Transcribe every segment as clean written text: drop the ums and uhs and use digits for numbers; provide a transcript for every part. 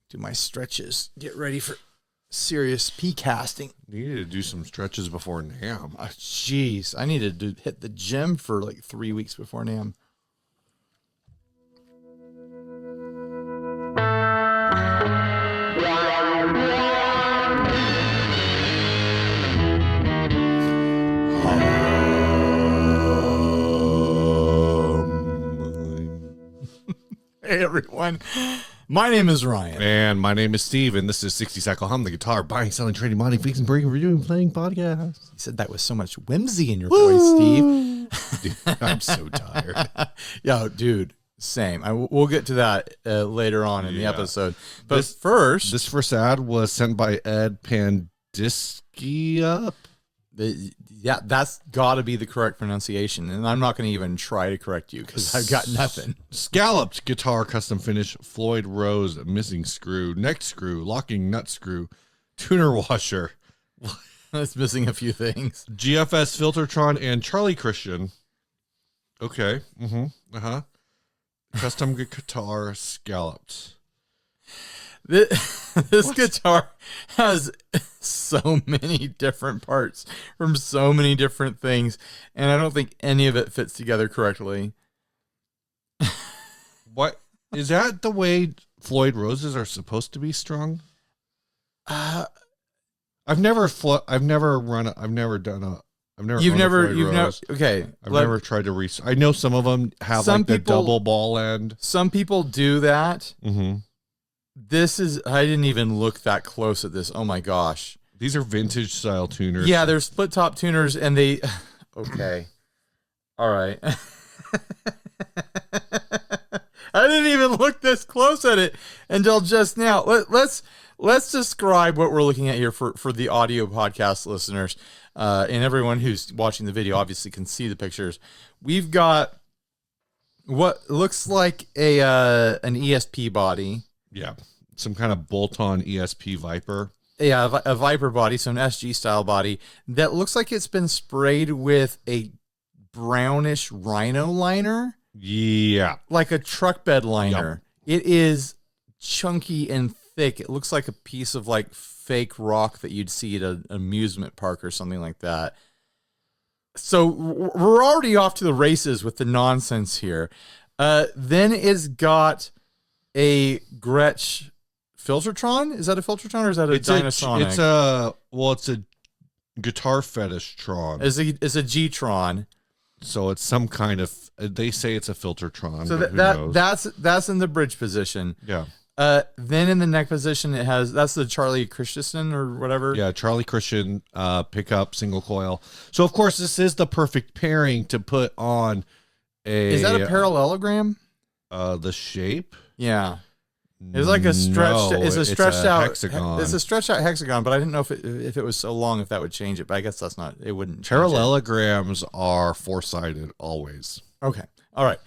do my stretches. Get ready for serious pea casting. You need to do some stretches before NAMM. Jeez, I needed to hit the gym for like 3 weeks before NAMM. Hey everyone, my name is Ryan. And my name is Steve, and this is 60 Cycle Hum, the guitar buying, selling, trading, modding, fixing, breaking, reviewing, playing podcast. You said that with so much whimsy in your voice, Steve. Dude, I'm so tired. Yo, dude, same. We'll get to that later on in the episode. But this first ad was sent by Ed Pandiskia. Yeah, that's got to be the correct pronunciation, and I'm not going to even try to correct you because I've got nothing. Scalloped guitar custom finish, Floyd Rose missing screw, neck screw, locking nut screw, tuner washer. That's missing a few things. GFS Filtertron and Charlie Christian. Okay. Custom guitar scalloped. This guitar has so many different parts from so many different things, and I don't think any of it fits together correctly. What is that the way Floyd Roses are supposed to be strung? I've never tried to I know some of them have like the double ball end. Some people do that. Mm-hmm. I didn't even look that close at this. Oh my gosh. These are vintage style tuners. Yeah, they're split top tuners and they, okay. All right. I didn't even look this close at it until just now. Let's describe what we're looking at here for the audio podcast listeners. And everyone who's watching the video obviously can see the pictures. We've got what looks like an ESP body. Yeah, some kind of bolt-on ESP Viper. Yeah, a Viper body, so an Ess Gee style body that looks like it's been sprayed with a brownish Rhino-liner. Yeah. Like a truck bed liner. Yep. It is chunky and thick. It looks like a piece of like fake rock that you'd see at an amusement park or something like that. So we're already off to the races with the nonsense here. Then it's got a Gretsch Filtertron. Is that a Filtertron or is that a Dynasonic? It's a guitar fetish Tron. It's a G-Tron. So it's some kind of, they say it's a Filtertron. So that's in the bridge position. Yeah. Then in the neck position, that's the Charlie Christensen or whatever. Yeah, Charlie Christian pickup single coil. So of course this is the perfect pairing to put on a. Is that a parallelogram? The shape. Yeah, it's like a stretched. No, it's a stretched out hexagon. It's a stretched out hexagon, but I didn't know if it was so long if that would change it. But I guess that's not. It wouldn't. Parallelograms are four-sided always. Okay. All right.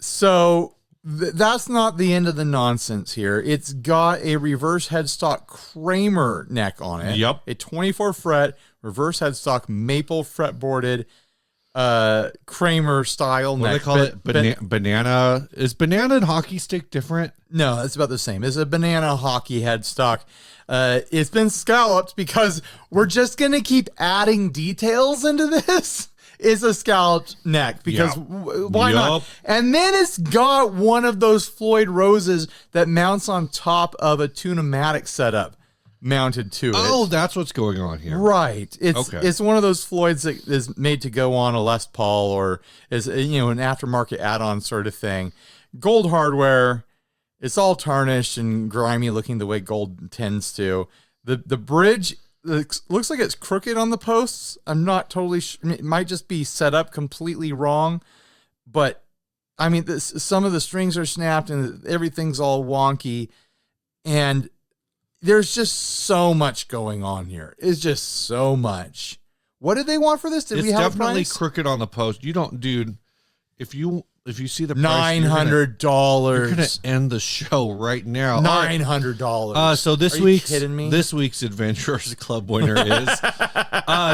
So that's not the end of the nonsense here. It's got a reverse headstock Kramer neck on it. Yep. A 24 fret reverse headstock maple fretboarded Kramer style neck. What do they call it? Banana. Is banana and hockey stick different? No, it's about the same. It's a banana hockey headstock. It's been scalloped because we're just going to keep adding details into this. It's a scalloped neck because why not? And then it's got one of those Floyd Roses that mounts on top of a Tune-o-matic setup mounted to it. Oh, that's what's going on here. Right. It's one of those Floyds that is made to go on a Les Paul or is an aftermarket add-on sort of thing. Gold hardware. It's all tarnished and grimy looking the way gold tends to. The bridge looks like it's crooked on the posts. I'm not totally sure. It might just be set up completely wrong, but I mean, some of the strings are snapped and everything's all wonky, and there's just so much going on here. It's just so much. What did they want for this? Did we have definitely a price? Crooked on the post. You don't, dude. If you if you see the price, $900. You're gonna end the show right now. $900. So this week's Adventurers Club winner is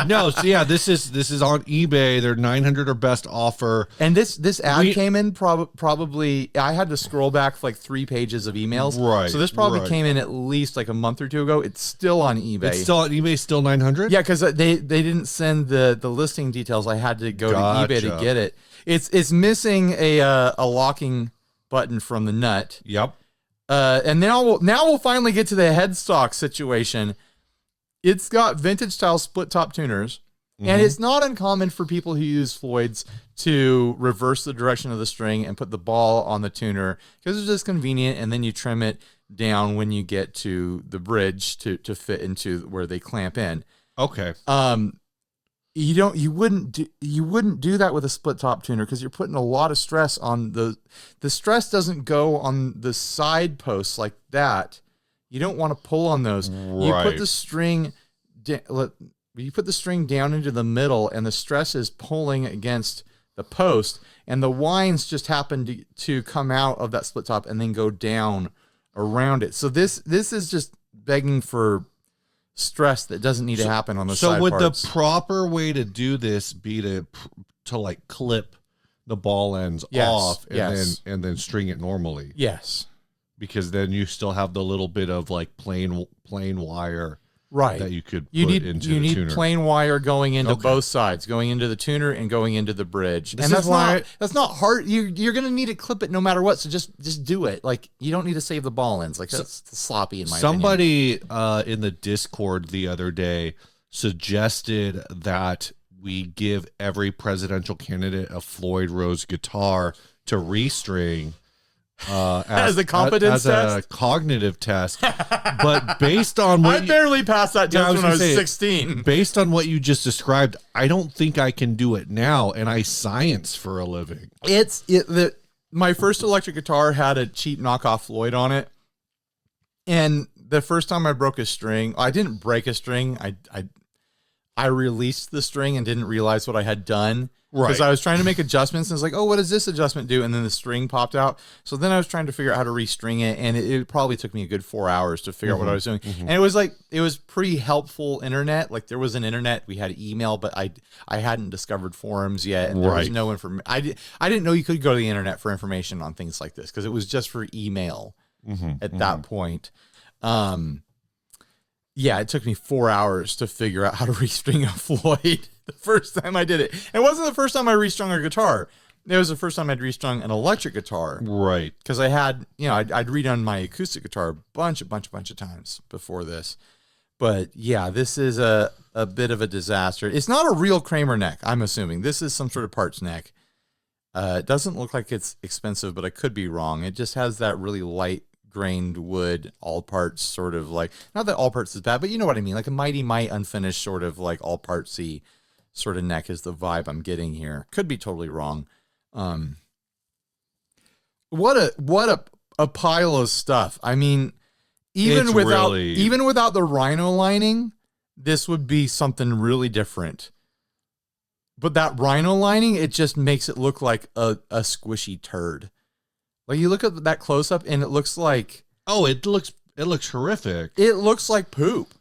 no. So yeah, this is on eBay. They're $900 or best offer. And this ad came in probably. I had to scroll back for like 3 pages of emails. Right. So this probably came in at least like a month or 2 ago. It's still on eBay. It's still on eBay. Still $900. Yeah, because they didn't send the listing details. I had to go to eBay to get it. It's missing a locking button from the nut. Yep. And now we'll finally get to the headstock situation. It's got vintage style split top tuners, and it's not uncommon for people who use Floyds to reverse the direction of the string and put the ball on the tuner because it's just convenient, and then you trim it down when you get to the bridge to fit into where they clamp in. Okay. You wouldn't do that with a split top tuner because you're putting a lot of stress on the stress doesn't go on the side posts like that. You don't want to pull on those. Right. You put the string down into the middle, and the stress is pulling against the post, and the wines just happen to come out of that split top and then go down around it. So this is just begging for stress that doesn't need to happen on the side So would parts. the proper way to do this be to like clip the ball ends off and then string it normally? Yes. Because then you still have the little bit of like plain wire Right. that you could put you into the tuner. plain wire going into both sides, going into the tuner and going into the bridge. This and is why that's not hard. You're going to need to clip it no matter what. So just do it. Like, you don't need to save the ball ends. Like, that's sloppy in my opinion. Somebody in the Discord the other day suggested that we give every presidential candidate a Floyd Rose guitar to restring. As a competence test? a cognitive test, but based on what I barely passed that test when I was 16. Based on what you just described, I don't think I can do it now, and I science for a living. My first electric guitar had a cheap knockoff Floyd on it, and the first time I broke a string, I didn't break a string. I released the string and didn't realize what I had done. Because I was trying to make adjustments and it's like, oh, what does this adjustment do? And then the string popped out. So then I was trying to figure out how to restring it. And it probably took me a good 4 hours to figure out what I was doing. And it was pretty helpful internet. Like, there was an internet, we had email, but I hadn't discovered forums yet. And there was no information. I didn't know you could go to the internet for information on things like this because it was just for email at that point. Yeah, it took me 4 hours to figure out how to restring a Floyd the first time I did it. It wasn't the first time I restrung a guitar. It was the first time I'd restrung an electric guitar. Right. Because I had, I'd redone my acoustic guitar a bunch of times before this. But yeah, this is a bit of a disaster. It's not a real Kramer neck, I'm assuming. This is some sort of parts neck. It doesn't look like it's expensive, but I could be wrong. It just has that really light grained wood, all parts sort of like, not that all parts is bad, but you know what I mean, like a Mighty Might unfinished sort of like all partsy sort of neck is the vibe I'm getting here. Could be totally wrong. What a pile of stuff. I mean, even without the Rhino lining, this would be something really different. But that Rhino lining, it just makes it look like a squishy turd. Like, you look at that close up and it looks like, it looks horrific. It looks like poop.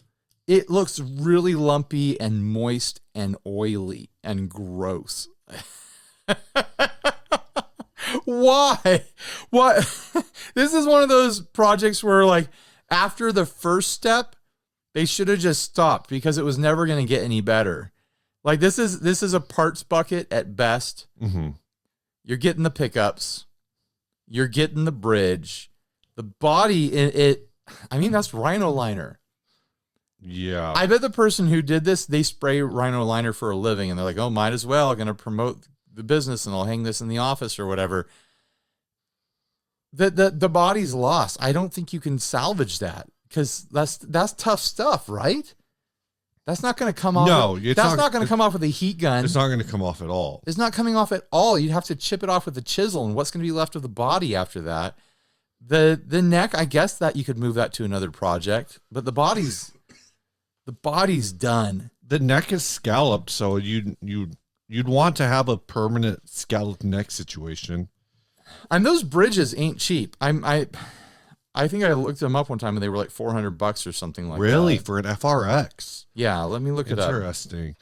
It looks really lumpy and moist and oily and gross. Why? What? This is one of those projects where, like, after the first step, they should have just stopped because it was never going to get any better. Like, this is a parts bucket at best. You're getting the pickups. You're getting the bridge, the body. I mean, that's Rhino-liner. Yeah. I bet the person who did this, they spray Rhino-liner for a living, and they're like, oh, might as well. I'm going to promote the business, and I'll hang this in the office or whatever. The body's lost. I don't think you can salvage that because that's tough stuff, right? That's not going to come off. No, that's not going to come off with a heat gun. It's not going to come off at all. It's not coming off at all. You'd have to chip it off with a chisel, and what's going to be left of the body after that? The neck, I guess that you could move that to another project, but the body's done. The neck is scalloped, so you'd want to have a permanent scalloped neck situation. And those bridges ain't cheap. I think I looked them up one time and they were like $400 or something like that. Really? For an FRX? Yeah, let me look it up. Interesting.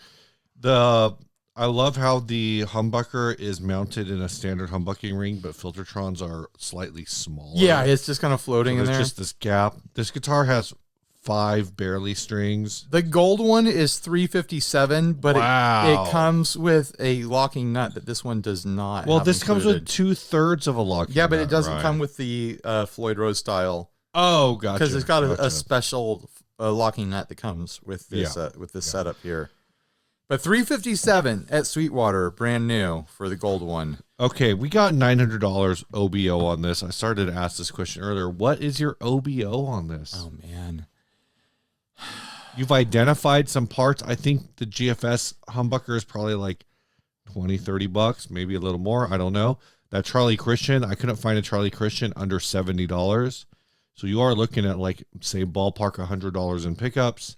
I love how the humbucker is mounted in a standard humbucking ring, but Filtertrons are slightly smaller. Yeah, it's just kind of floating in there. There's just this gap. This guitar has 5 barely strings. The gold one is 357, but Wow. it comes with a locking nut that this one does not. Well, have this comes with included. 2/3 of a locking Yeah, but nut, it doesn't right? come with the Floyd Rose style. Oh, gotcha. Because it's got a Gotcha. special locking nut that comes with this Yeah. setup here. But 357 at Sweetwater, brand new for the gold one. Okay, we got $900 OBO on this. I started to ask this question earlier. What is your OBO on this? Oh man, You've identified some parts. I think the GFS humbucker is probably like $20-$30, maybe a little more. I don't know. That Charlie Christian, I couldn't find a Charlie Christian under $70. So you are looking at like, say, ballpark $100 in pickups.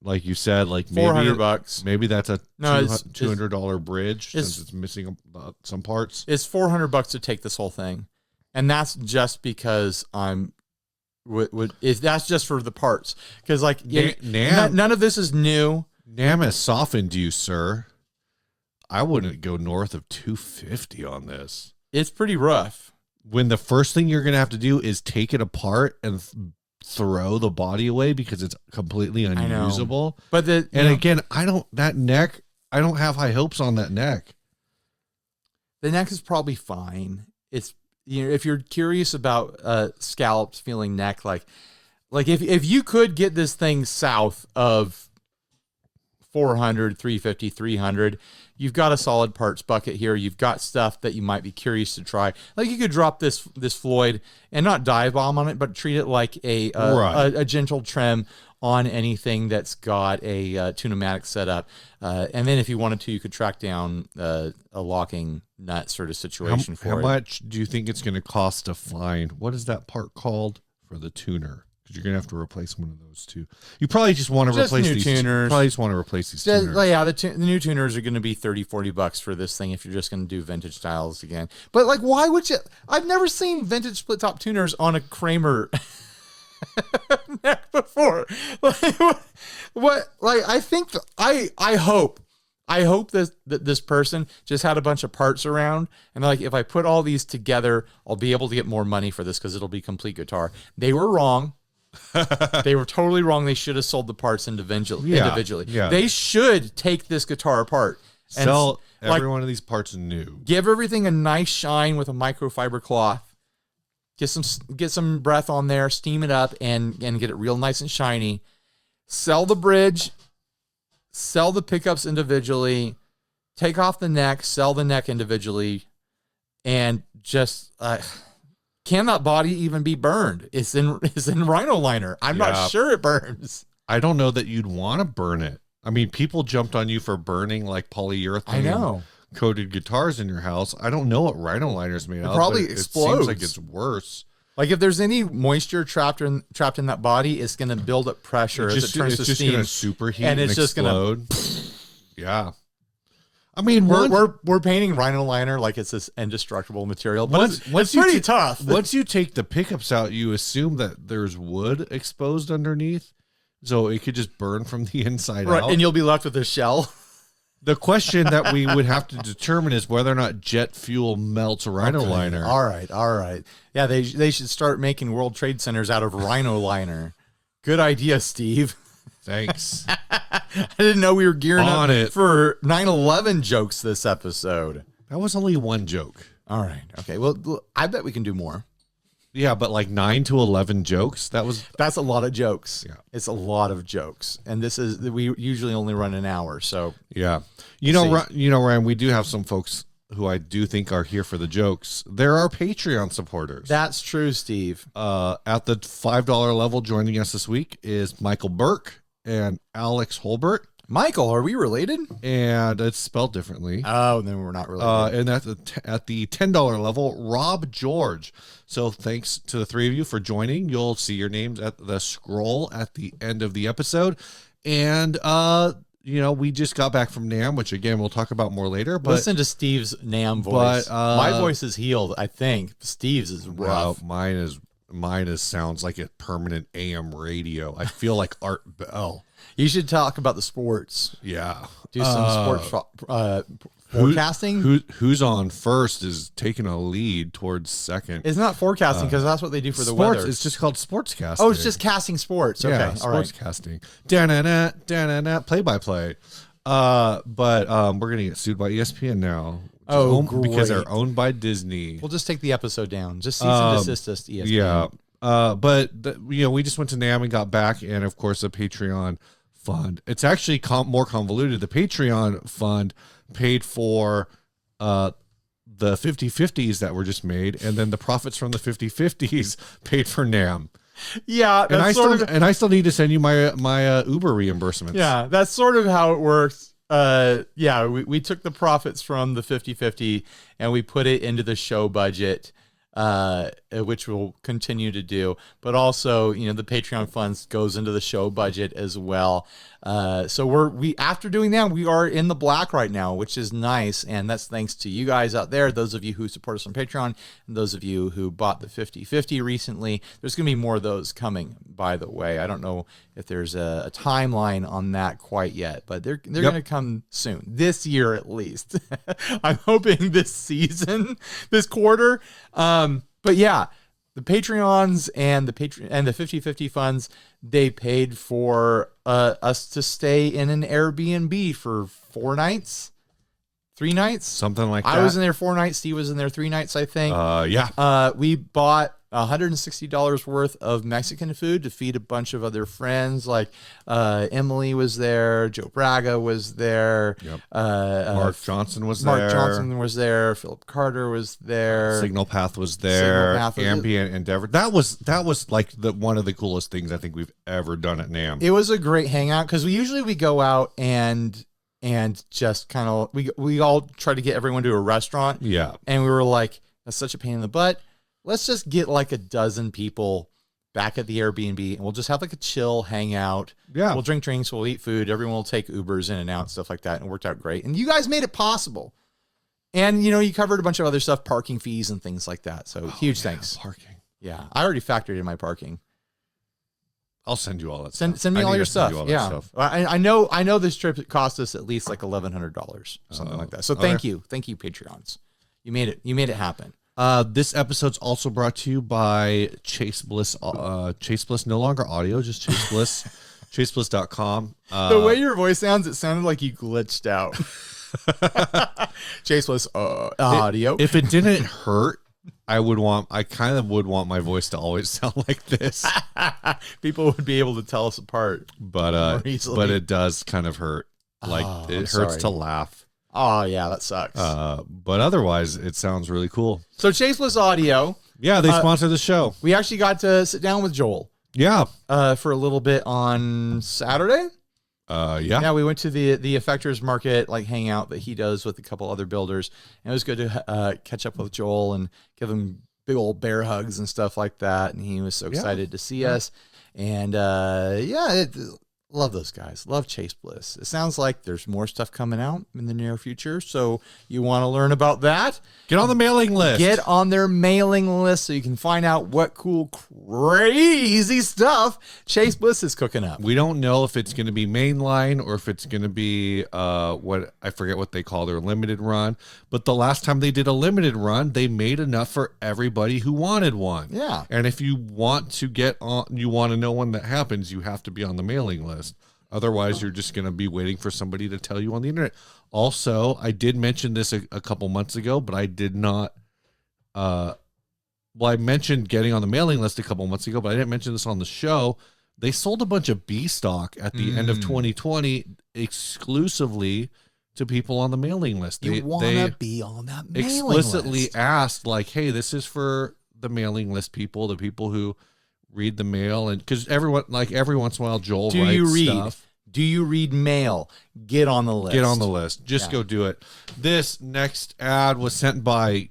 Like you said, like maybe $400. Maybe that's a No, $200 bridge it's- since it's missing some parts. It's $400 to take this whole thing, and that's just because I'm. That's just for the parts because like none of this is new. NAMM has softened you, sir. I wouldn't go north of 250 on this. It's pretty rough. When the first thing you're going to have to do is take it apart and throw the body away because it's completely unusable. But again, I don't have high hopes on that neck. The neck is probably fine. It's, if you're curious about scallops feeling neck, like if you could get this thing south of 400, 350, 300, you've got a solid parts bucket here. You've got stuff that you might be curious to try. Like you could drop this Floyd and not dive bomb on it, but treat it like a gentle trim on anything that's got a tune-o-matic setup. And then if you wanted to, you could track down a locking nut sort of situation for it. How much do you think it's going to cost to find? What is that part called for the tuner? Because you're going to have to replace one of those two. You probably just want to replace these tuners. Probably just want to replace these tuners. Yeah, the new tuners are going to be $30-$40 for this thing if you're just going to do vintage styles again. But like, why would you? I've never seen vintage split top tuners on a Kramer neck before. What? Like, I think I hope that this person just had a bunch of parts around and like, if I put all these together, I'll be able to get more money for this because it'll be complete guitar. They were wrong. They were totally wrong. They should have sold the parts individually. Yeah. They should take this guitar apart and sell every one of these parts new. Give everything a nice shine with a microfiber cloth. Get some breath on there, steam it up, and get it real nice and shiny. Sell the bridge, sell the pickups individually, take off the neck, sell the neck individually, and just can that body even be burned? It's in Rhino-liner. I'm not sure it burns. I don't know that you'd want to burn it. I mean, people jumped on you for burning like polyurethane coated guitars in your house. I don't know what Rhino-liner is made of. Probably explodes. It seems like it's worse. Like if there's any moisture trapped in that body, it's going to build up pressure as it turns to steam. It's just going to superheat and it's just explode. Yeah. I mean, we're painting Rhino-liner like it's this indestructible material, but it's pretty tough. Once you take the pickups out, you assume that there's wood exposed underneath, so it could just burn from the inside out. And you'll be left with a shell. The question that we would have to determine is whether or not jet fuel melts Rhino-liner. Okay. All right. Yeah, they should start making World Trade Centers out of Rhino-liner. Good idea, Steve. Thanks. I didn't know we were gearing On up it. for 9/11 jokes this episode. That was only one joke. All right. Okay. Well, I bet we can do more. Yeah, but like 9 to 11 jokes. That's a lot of jokes. Yeah. It's a lot of jokes. And we usually only run an hour. So yeah. Ryan, we do have some folks who I do think are here for the jokes. They're our Patreon supporters. that's true, Steve. At the $5 level, joining us this week is Michael Burke and Alex Holbert. Michael, are we related? And it's spelled differently. Oh, then we're not related. And at the $10 level, Rob George. So thanks to the three of you for joining. You'll see your names at the scroll at the end of the episode. And we just got back from NAMM, which again we'll talk about more later. But listen to Steve's NAMM voice. My voice is healed, I think. Steve's is rough. Mine sounds like a permanent AM radio. I feel like Art Bell. You should talk about the sports. Yeah, do some sports forecasting. Who's on first is taking a lead towards second. It's not forecasting because that's what they do for the sports, weather. It's just called sportscasting. Oh, it's just casting sports. Okay, yeah, sportscasting. Da-na-na, da-na-na, play-by-play. But we're gonna get sued by ESPN now. Because they're owned by Disney. We'll just take the episode down. Just cease and desist us, ESPN. Yeah. But we just went to NAMM and got back, and of course the Patreon fund. It's actually more convoluted. The Patreon fund paid for the 50/50s that were just made, and then the profits from the 50/50s paid for NAMM. Yeah, and I still need to send you my Uber reimbursements. Yeah, that's sort of how it works. We took the profits from the 50/50 and we put it into the show budget, which we'll continue to do. But also, the Patreon funds goes into the show budget as well. So after doing that, we are in the black right now, which is nice. And that's thanks to you guys out there, those of you who support us on Patreon, and those of you who bought the 50/50 recently. There's going to be more of those coming, by the way. I don't know if there's a timeline on that quite yet, but they're going to come soon, this year at least. I'm hoping this season, this quarter. But yeah, the Patreons and the 50/50 funds, they paid for us to stay in an Airbnb for 3 nights, something like that. I was in there 4 nights. Steve was in there 3 nights, I think. We bought $160 worth of Mexican food to feed a bunch of other friends. Like Emily was there, Joe Braga was there, Mark Johnson was there, Philip Carter was there, Signal Path was there, Ambient Endeavor. That was like one of the coolest things I think we've ever done at NAMM. It was a great hangout because we go out and just kind of we all try to get everyone to a restaurant. Yeah, and we were like, that's such a pain in the butt. Let's just get like a dozen people back at the Airbnb and we'll just have like a chill hangout. Yeah. We'll drink drinks, we'll eat food. Everyone will take Ubers in and out, stuff like that. And it worked out great. And you guys made it possible. And, you covered a bunch of other stuff, parking fees and things like that. So huge thanks. Parking. Yeah. I already factored in my parking. I'll send you all that stuff. Send me all your stuff. I know this trip cost us at least like $1,100, something like that. So thank you. Thank you, Patreons. You made it happen. This episode's also brought to you by Chase Bliss. Chase Bliss, no longer audio, just Chase Bliss. ChaseBliss.com. The way your voice sounds, it sounded like you glitched out. Chase Bliss audio. If it didn't hurt, I kind of would want my voice to always sound like this. People would be able to tell us apart. But it does kind of hurt. Like it hurts to laugh. Oh, yeah, that sucks. But otherwise, it sounds really cool. So Chase Bliss Audio. Yeah, they sponsor the show. We actually got to sit down with Joel. Yeah. For a little bit on Saturday. Yeah, we went to the Effectors Market hangout that he does with a couple other builders. And it was good to catch up with Joel and give him big old bear hugs and stuff like that. And he was so excited to see us. And love those guys. Love Chase Bliss. It sounds like there's more stuff coming out in the near future. So you want to learn about that? Get on the mailing list. Get on their mailing list so you can find out what cool, crazy stuff Chase Bliss is cooking up. We don't know if it's going to be mainline or if it's going to be what I forget what they call their limited run. But the last time they did a limited run, they made enough for everybody who wanted one. Yeah. And if you want to get on, you want to know when that happens, you have to be on the mailing list. Otherwise, you're just going to be waiting for somebody to tell you on the internet. Also, I did mention this a couple months ago, but I did not. I mentioned getting on the mailing list a couple months ago, but I didn't mention this on the show. They sold a bunch of B stock at the end of 2020 exclusively to people on the mailing list. You want to be on that mailing explicitly list. Asked, hey, this is for the mailing list people, the people who read the mail, and because everyone, every once in a while, Joel writes stuff. Do you read mail? Get on the list. Get on the list. Just go do it. This next ad was sent by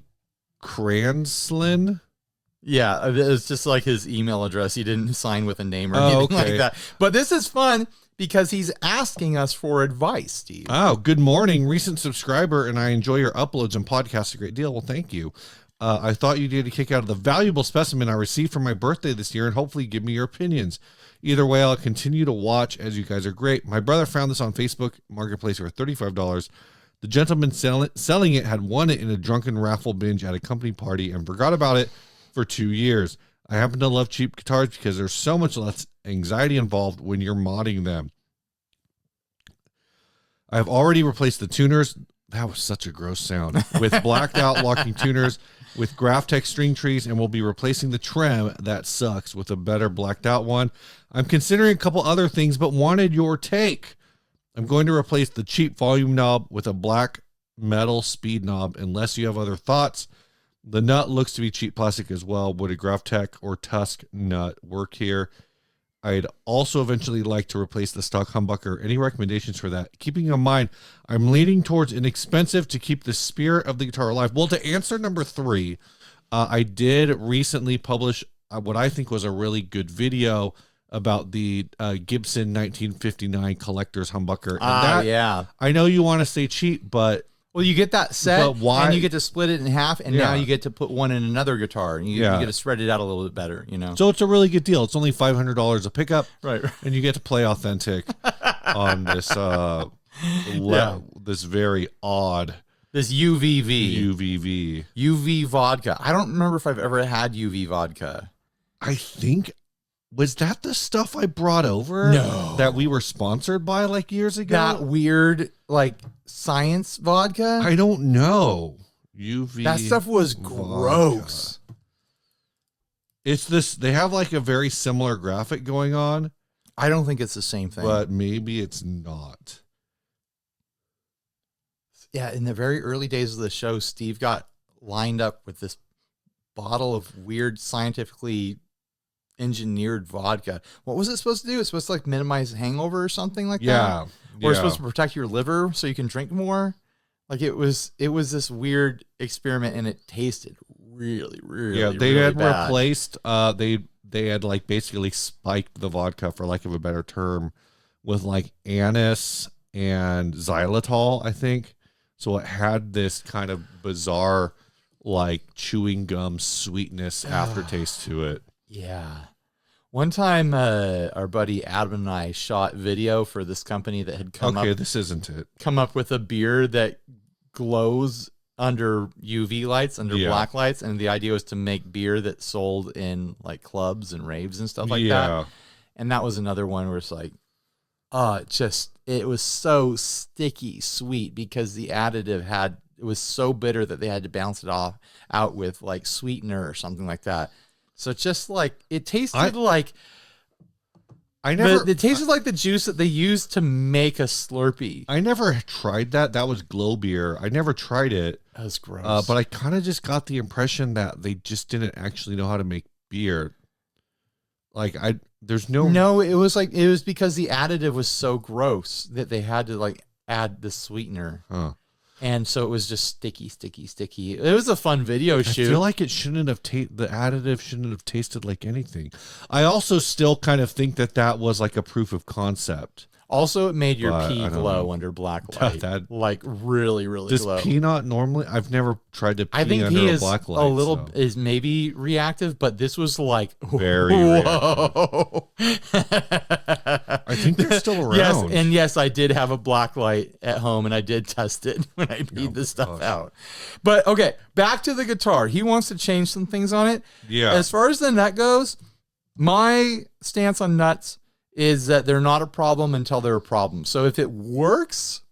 Cranslin. Yeah, it's just like his email address. He didn't sign with a name or anything like that. But this is fun because he's asking us for advice, Steve. Oh, good morning, recent subscriber, and I enjoy your uploads and podcasts a great deal. Well, thank you. I thought you'd get a kick out of the valuable specimen I received for my birthday this year and hopefully give me your opinions. Either way, I'll continue to watch as you guys are great. My brother found this on Facebook Marketplace for $35. The gentleman selling it had won it in a drunken raffle binge at a company party and forgot about it for 2 years. I happen to love cheap guitars because there's so much less anxiety involved when you're modding them. I've already replaced the tuners. That was such a gross sound. With blacked out locking tuners with Graphtec string trees, and we'll be replacing the trem that sucks with a better blacked out one. I'm considering a couple other things, but wanted your take. I'm going to replace the cheap volume knob with a black metal speed knob, unless you have other thoughts. The nut looks to be cheap plastic as well. Would a Graphtec or Tusk nut work here? I'd also eventually like to replace the stock humbucker. Any recommendations for that? Keeping in mind, I'm leaning towards inexpensive to keep the spirit of the guitar alive. Well, to answer number 3, I did recently publish what I think was a really good video about the Gibson 1959 collector's humbucker. And yeah. I know you want to say cheap, but... Well, you get that set, but why? And you get to split it in half, and now you get to put one in another guitar, and you get to spread it out a little bit better, you know? So it's a really good deal. It's only $500 a pickup, right? And you get to play authentic on this this very odd... This UV vodka. I don't remember if I've ever had UV vodka. I think... Was that the stuff I brought over? No. That we were sponsored by like years ago? That weird, like, science vodka? I don't know. UV. That stuff was gross. Vodka. It's this, they have like a very similar graphic going on. I don't think it's the same thing. But maybe it's not. Yeah, in the very early days of the show, Steve got lined up with this bottle of weird scientifically engineered vodka. What was it supposed to do? It's supposed to like minimize hangover or something like that. Or it's supposed to protect your liver so you can drink more. Like it was this weird experiment, and it tasted really they had bad. Replaced they had like basically spiked the vodka, for lack of a better term, with like anise and xylitol, I think. So it had this kind of bizarre like chewing gum sweetness aftertaste to it. Yeah. One time, our buddy Adam and I shot video for this company that had come up with a beer that glows under UV lights, under black lights. And the idea was to make beer that sold in like clubs and raves and stuff like that. And that was another one where it's like, it was so sticky sweet because the additive it was so bitter that they had to bounce it out with like sweetener or something like that. So just like it tasted like it tasted like the juice that they used to make a Slurpee. I never tried that. That was glow beer. I never tried it. That was gross. But I kind of just got the impression that they just didn't actually know how to make beer. Like it was because the additive was so gross that they had to like add the sweetener. Huh. And so it was just sticky. It was a fun video shoot. I feel like it shouldn't have the additive shouldn't have tasted like anything. I also still kind of think that was like a proof of concept. Also, it made your pee glow under black light. Like really glow. Does pee not normally? I've never tried to pee under a black light. Is maybe reactive, but this was like very reactive. I think they're still around. Yes, I did have a black light at home, and I did test it when I peed this stuff out. But okay, back to the guitar. He wants to change some things on it. Yeah. As far as the nut goes, my stance on nuts is that they're not a problem until they're a problem. So if it works,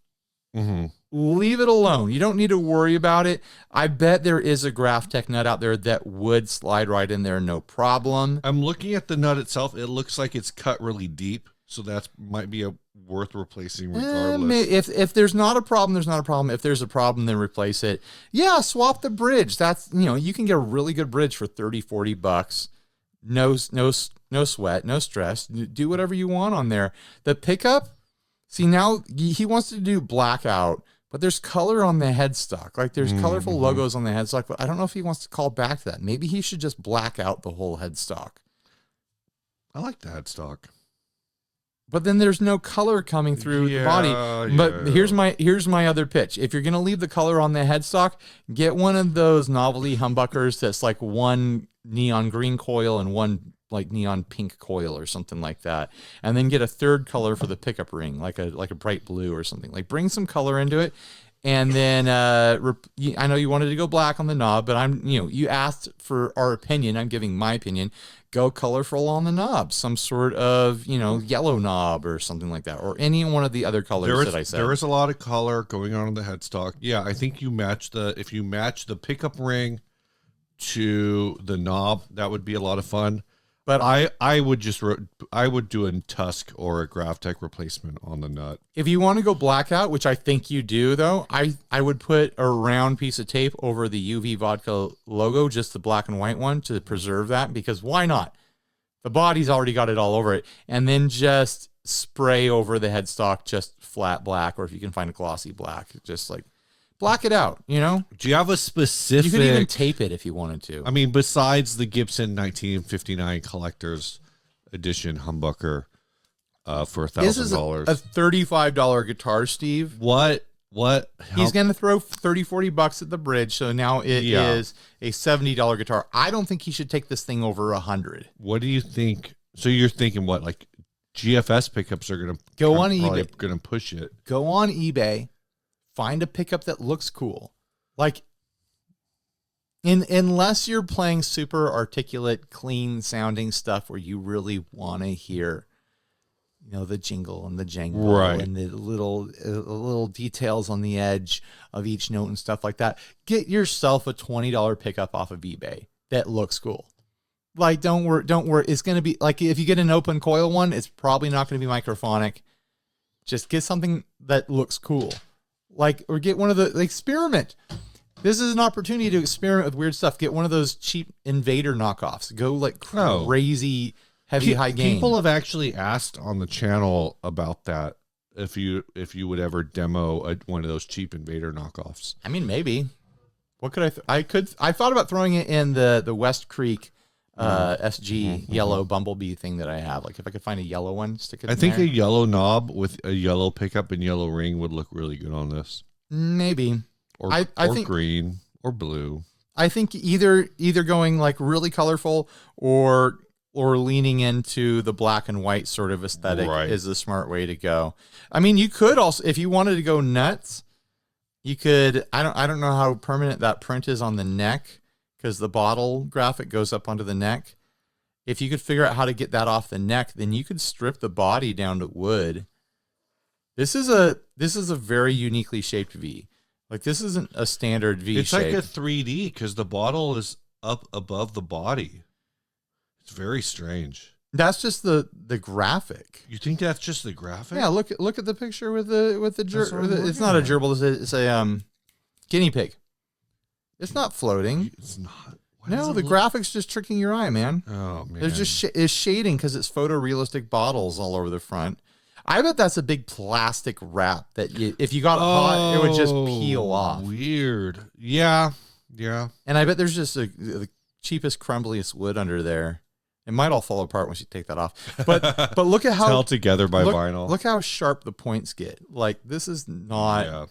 leave it alone. You don't need to worry about it. I bet there is a Graphtec nut out there that would slide right in there, no problem. I'm looking at the nut itself. It looks like it's cut really deep, so that might be worth replacing regardless. If there's not a problem, there's not a problem. If there's a problem, then replace it. Yeah, swap the bridge. That's, you can get a really good bridge for $30-$40. No sweat, no stress. Do whatever you want on there. The pickup, see, now he wants to do blackout, but there's color on the headstock. Like there's colorful logos on the headstock, but I don't know if he wants to call back to that. Maybe he should just black out the whole headstock. I like the headstock. but then there's no color coming through the body. But here's my other pitch. If you're gonna leave the color on the headstock, get one of those novelty humbuckers that's like one neon green coil and one like neon pink coil or something like that, and then get a third color for the pickup ring, like a bright blue or something. Like bring some color into it. And then I know you wanted to go black on the knob, but you asked for our opinion. I'm giving my opinion. Go colorful on the knob, some sort of yellow knob or something like that, or any one of the other colors that I said. There is a lot of color going on in the headstock. Yeah, I think if you match the pickup ring to the knob, that would be a lot of fun. But I would do a Tusk or a GrafTech replacement on the nut. If you want to go blackout, which I think you do, though, I would put a round piece of tape over the UV Vodka logo, just the black and white one, to preserve that, because why not? The body's already got it all over it. And then just spray over the headstock just flat black, or if you can find a glossy black, just like black it out, Do you have a specific... You could even tape it if you wanted to. I mean, besides the Gibson 1959 Collector's Edition humbucker for $1,000. This is a $35 guitar, Steve. What? He's going to throw $30-40 at the bridge, so now it is a $70 guitar. I don't think he should take this thing over $100. What do you think? So you're thinking what? Like GFS pickups are going to... Go on eBay. Going to push it. Go on eBay. Find a pickup that looks cool. Like, unless you're playing super articulate, clean sounding stuff where you really want to hear, the jingle and the jangle, right, and the little details on the edge of each note and stuff like that. Get yourself a $20 pickup off of eBay that looks cool. Like, don't worry. It's going to be like, if you get an open coil one, it's probably not going to be microphonic. Just get something that looks cool. Or get one of the experiment. This is an opportunity to experiment with weird stuff. Get one of those cheap Invader knockoffs. Go crazy heavy high gain. People have actually asked on the channel about that. If you would ever demo one of those cheap Invader knockoffs. I mean, maybe. What could I thought about throwing it in the West Creek Ess Gee yellow Bumblebee thing that I have. Like, if I could find a yellow one, stick it in there. I think a yellow knob with a yellow pickup and yellow ring would look really good on this. Maybe. I think green or blue. I think either going like really colorful or leaning into the black and white sort of aesthetic is the smart way to go. I mean, you could also, if you wanted to go nuts, you could, I don't know how permanent that print is on the neck, because the bottle graphic goes up onto the neck. If you could figure out how to get that off the neck, then you could strip the body down to wood. This is a very uniquely shaped V. Like, this isn't a standard V It's shape. like a 3D, because the bottle is up above the body. It's very strange. That's just the graphic. You think that's just the graphic? Yeah, look at the picture with the it's not a gerbil, it's a guinea pig. It's not floating. It's not. No, the graphics just tricking your eye, man. Oh man, there's just it's shading because it's photorealistic bottles all over the front. I bet that's a big plastic wrap that if you got hot, it would just peel off. Weird. Yeah. And I bet there's just the cheapest, crumbliest wood under there. It might all fall apart once you take that off. But look at how it's held together by vinyl. Look how sharp the points get. Like, this is not. Yeah.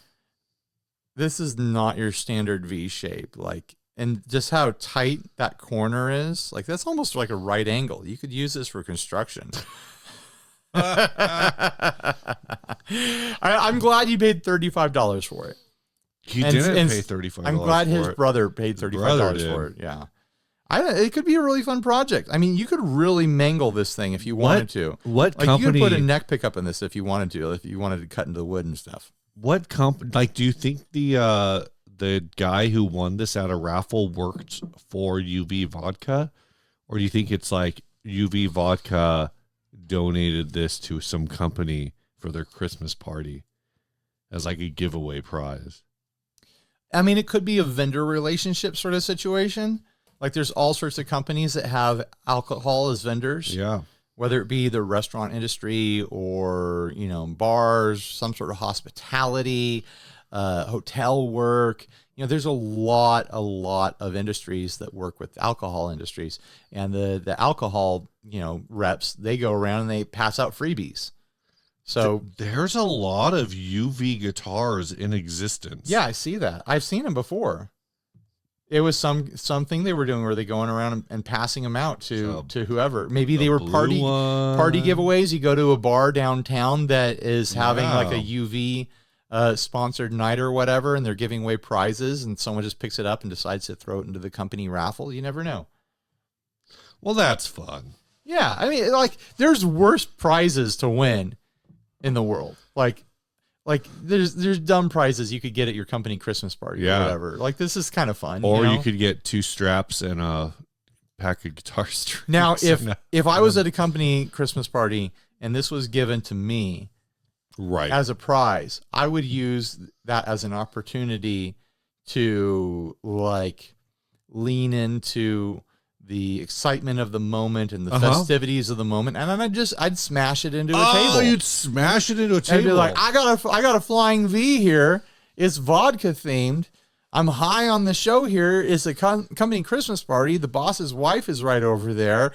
This is not your standard V shape. Like, and just how tight that corner is. Like, that's almost like a right angle. You could use this for construction. I'm glad you paid $35 for it. He didn't pay $35. I'm glad his brother paid $35 for it. Yeah. It could be a really fun project. I mean, you could really mangle this thing if you wanted to. What like, company? You could put a neck pickup in this if you wanted to. If you wanted to cut into the wood and stuff. What company? Like, do you think the guy who won this at a raffle worked for UV Vodka, or do you think it's like UV Vodka donated this to some company for their Christmas party as like a giveaway prize? I mean, it could be a vendor relationship sort of situation. Like, there's all sorts of companies that have alcohol as vendors. Yeah. Whether it be the restaurant industry or, bars, some sort of hospitality, hotel work. There's a lot of industries that work with alcohol industries. And the alcohol, reps, they go around and they pass out freebies. So there's a lot of UV guitars in existence. yeah, I see that. I've seen them before. It was something they were doing where they going around and passing them out to whoever. Maybe they were party giveaways. You go to a bar downtown that is having like a UV sponsored night or whatever, and they're giving away prizes, and someone just picks it up and decides to throw it into the company raffle. You never know. Well, that's fun. Yeah, I mean, like, there's worse prizes to win in the world. Like there's dumb prizes you could get at your company Christmas party or whatever. Like, this is kind of fun. Or you could get 2 straps and a pack of guitar strings. Now, if I was at a company Christmas party and this was given to me as a prize, I would use that as an opportunity to, like, lean into the excitement of the moment and the festivities of the moment, and then I'd smash it into a table. Oh, you'd smash it into a table. I'd be like, I got a flying V here. It's vodka themed. I'm high on the show here. It's a company Christmas party. The boss's wife is right over there.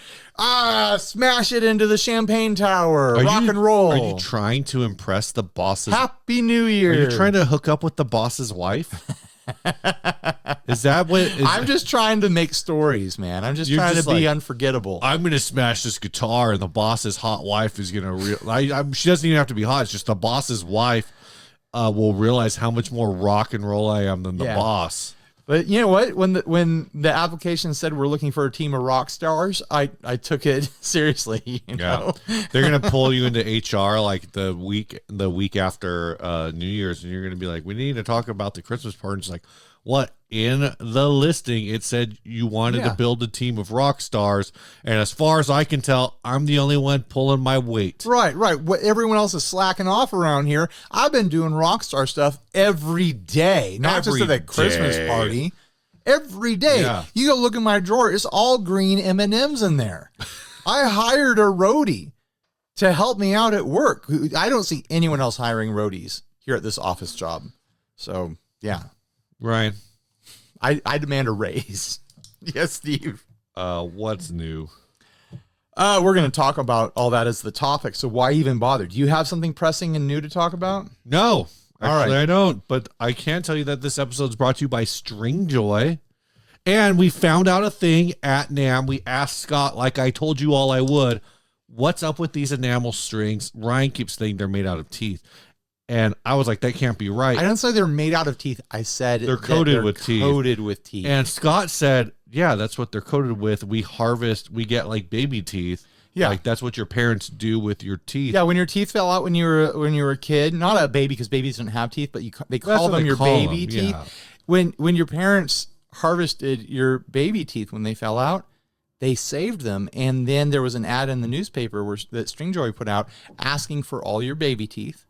Smash it into the champagne tower. Rock and roll. Are you trying to impress the boss's? Happy New Year. Are you trying to hook up with the boss's wife? Is that what? I'm just trying to make stories, man. I'm just trying to be unforgettable. I'm going to smash this guitar, and the boss's hot wife is going to she doesn't even have to be hot. It's just the boss's wife will realize how much more rock and roll I am than the boss. But you know what? When the application said we're looking for a team of rock stars, I took it seriously. You know? They're gonna pull you into HR like the week after New Year's, and you're gonna be like, "We need to talk about the Christmas party." And it's like, what? In the listing, it said you wanted to build a team of rock stars, and as far as I can tell, I'm the only one pulling my weight. Right. What everyone else is slacking off around here. I've been doing rock star stuff every day, not just at the Christmas party. Every day. Yeah. You go look in my drawer; it's all green M&Ms in there. I hired a roadie to help me out at work. I don't see anyone else hiring roadies here at this office job. So yeah. Ryan, I demand a raise. Yes, Steve. What's new? We're going to talk about all that as the topic. So why even bother? Do you have something pressing and new to talk about? No, actually, I don't. But I can tell you that this episode is brought to you by Stringjoy. And we found out a thing at NAMM. We asked Scott, like I told you all I would, what's up with these enamel strings? Ryan keeps saying they're made out of teeth. And I was like, that can't be right. I don't say they're made out of teeth. I said they're coated with teeth. Coated with teeth. And Scott said, yeah, that's what they're coated with. We get like baby teeth. Yeah. Like that's what your parents do with your teeth. Yeah, when your teeth fell out when you were a kid, not a baby because babies don't have teeth, but they call them your baby teeth. Yeah. When your parents harvested your baby teeth when they fell out, they saved them, and then there was an ad in the newspaper that Stringjoy put out asking for all your baby teeth.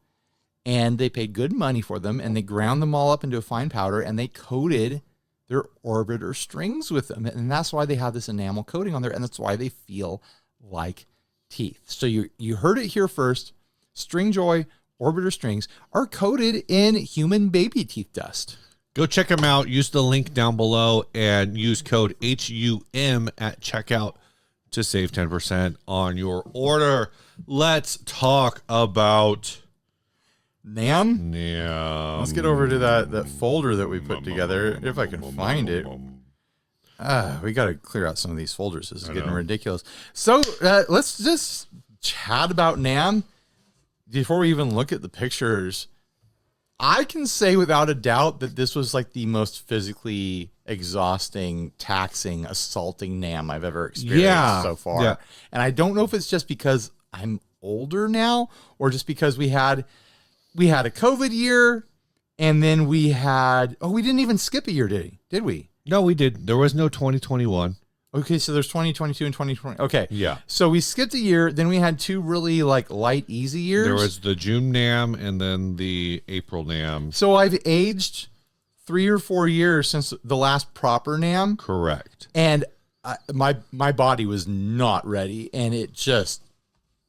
And they paid good money for them, and they ground them all up into a fine powder, and they coated their orbiter strings with them. And that's why they have this enamel coating on there, and that's why they feel like teeth. So you heard it here first. Stringjoy orbiter strings are coated in human baby teeth dust. Go check them out. Use the link down below and use code HUM at checkout to save 10% on your order. Let's talk about NAMM? Yeah. Let's get over to that folder that we put together, if I can find it. We got to clear out some of these folders. This is getting ridiculous. So let's just chat about NAMM before we even look at the pictures. I can say without a doubt that this was like the most physically exhausting, taxing, assaulting NAMM I've ever experienced so far. Yeah. And I don't know if it's just because I'm older now or just because we had a COVID year, and then we didn't even skip a year, did we? No, we did. There was no 2021. Okay, so there's 2022 and 2020. Okay. Yeah. So we skipped a year, then we had 2 really like light, easy years. There was the June NAMM and then the April NAMM. So I've aged 3 or 4 years since the last proper NAMM. Correct. And my body was not ready, and it just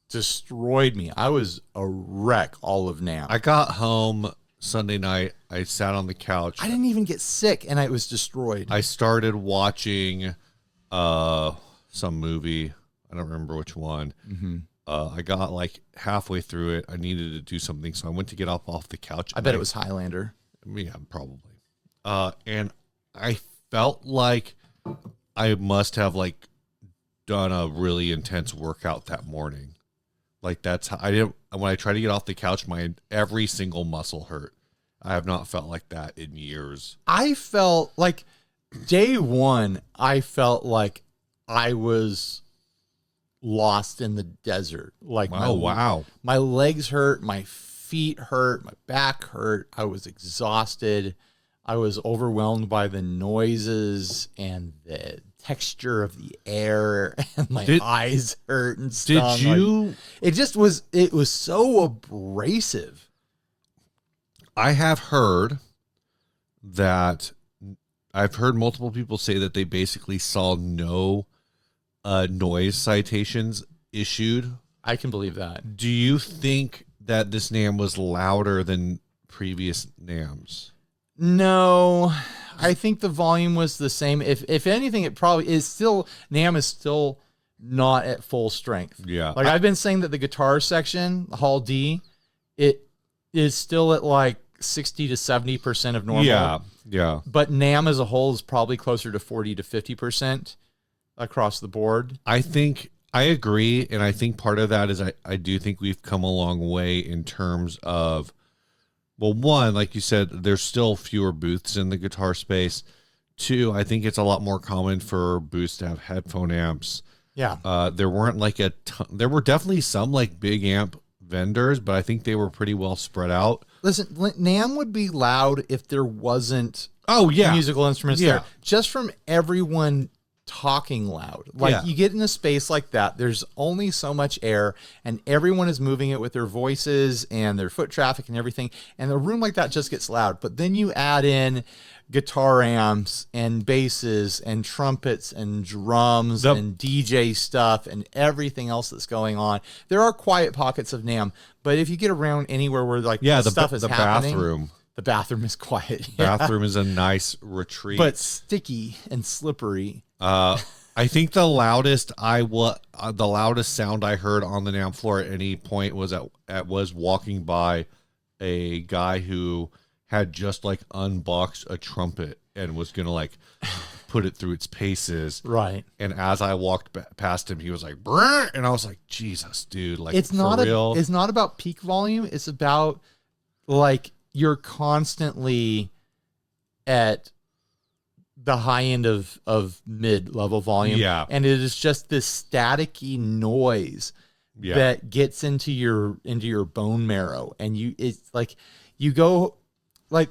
destroyed me. I was a wreck all of NAMM. I got home Sunday night. I sat on the couch. I didn't even get sick, and I was destroyed. I started watching some movie. I don't remember which one. Mm-hmm. I got like halfway through it. I needed to do something, so I went to get up off the couch. I bet it was Highlander. Yeah, probably. And I felt like I must have like done a really intense workout that morning. Like that's how I didn't. When I tried to get off the couch, my every single muscle hurt. I have not felt like that in years. I felt like day one, I felt like I was lost in the desert. Like, wow. My legs hurt, my feet hurt, my back hurt. I was exhausted. I was overwhelmed by the noises and the texture of the air, and my eyes hurt and stung. Did you? Like, it was so abrasive. I have heard that I've heard multiple people say that they basically saw no noise citations issued. I can believe that. Do you think that this NAMM was louder than previous NAMMs? No, I think the volume was the same. If anything, it probably is still, NAMM is still not at full strength. Yeah. Like I've been saying that the guitar section, the Hall D, it is still at like 60 to 70% of normal. Yeah. Yeah. But NAMM as a whole is probably closer to 40 to 50% across the board. I think I agree. And I think part of that is I do think we've come a long way in terms of, well, one, like you said, there's still fewer booths in the guitar space. Two, I think it's a lot more common for booths to have headphone amps. Yeah. There weren't like a ton, there were definitely some like big amp vendors, but I think they were pretty well spread out. Listen, NAMM would be loud if there wasn't musical instruments there. Just from everyone talking loud. Like you get in a space like that, there's only so much air, and everyone is moving it with their voices and their foot traffic and everything. And a room like that just gets loud. But then you add in guitar amps and basses and trumpets and drums and DJ stuff and everything else that's going on. There are quiet pockets of NAMM, but if you get around anywhere where like the stuff is happening, the bathroom is quiet. Bathroom is a nice retreat, but sticky and slippery. I think the loudest the loudest sound I heard on the NAMM floor at any point was was walking by a guy who had just like unboxed a trumpet and was gonna like put it through its paces. Right. And as I walked past him, he was like, "Brr," and I was like, Jesus, dude, like it's not about peak volume. It's about like you're constantly at the high end of mid-level volume. Yeah. And it is just this staticky noise that gets into your bone marrow. And it's like you go like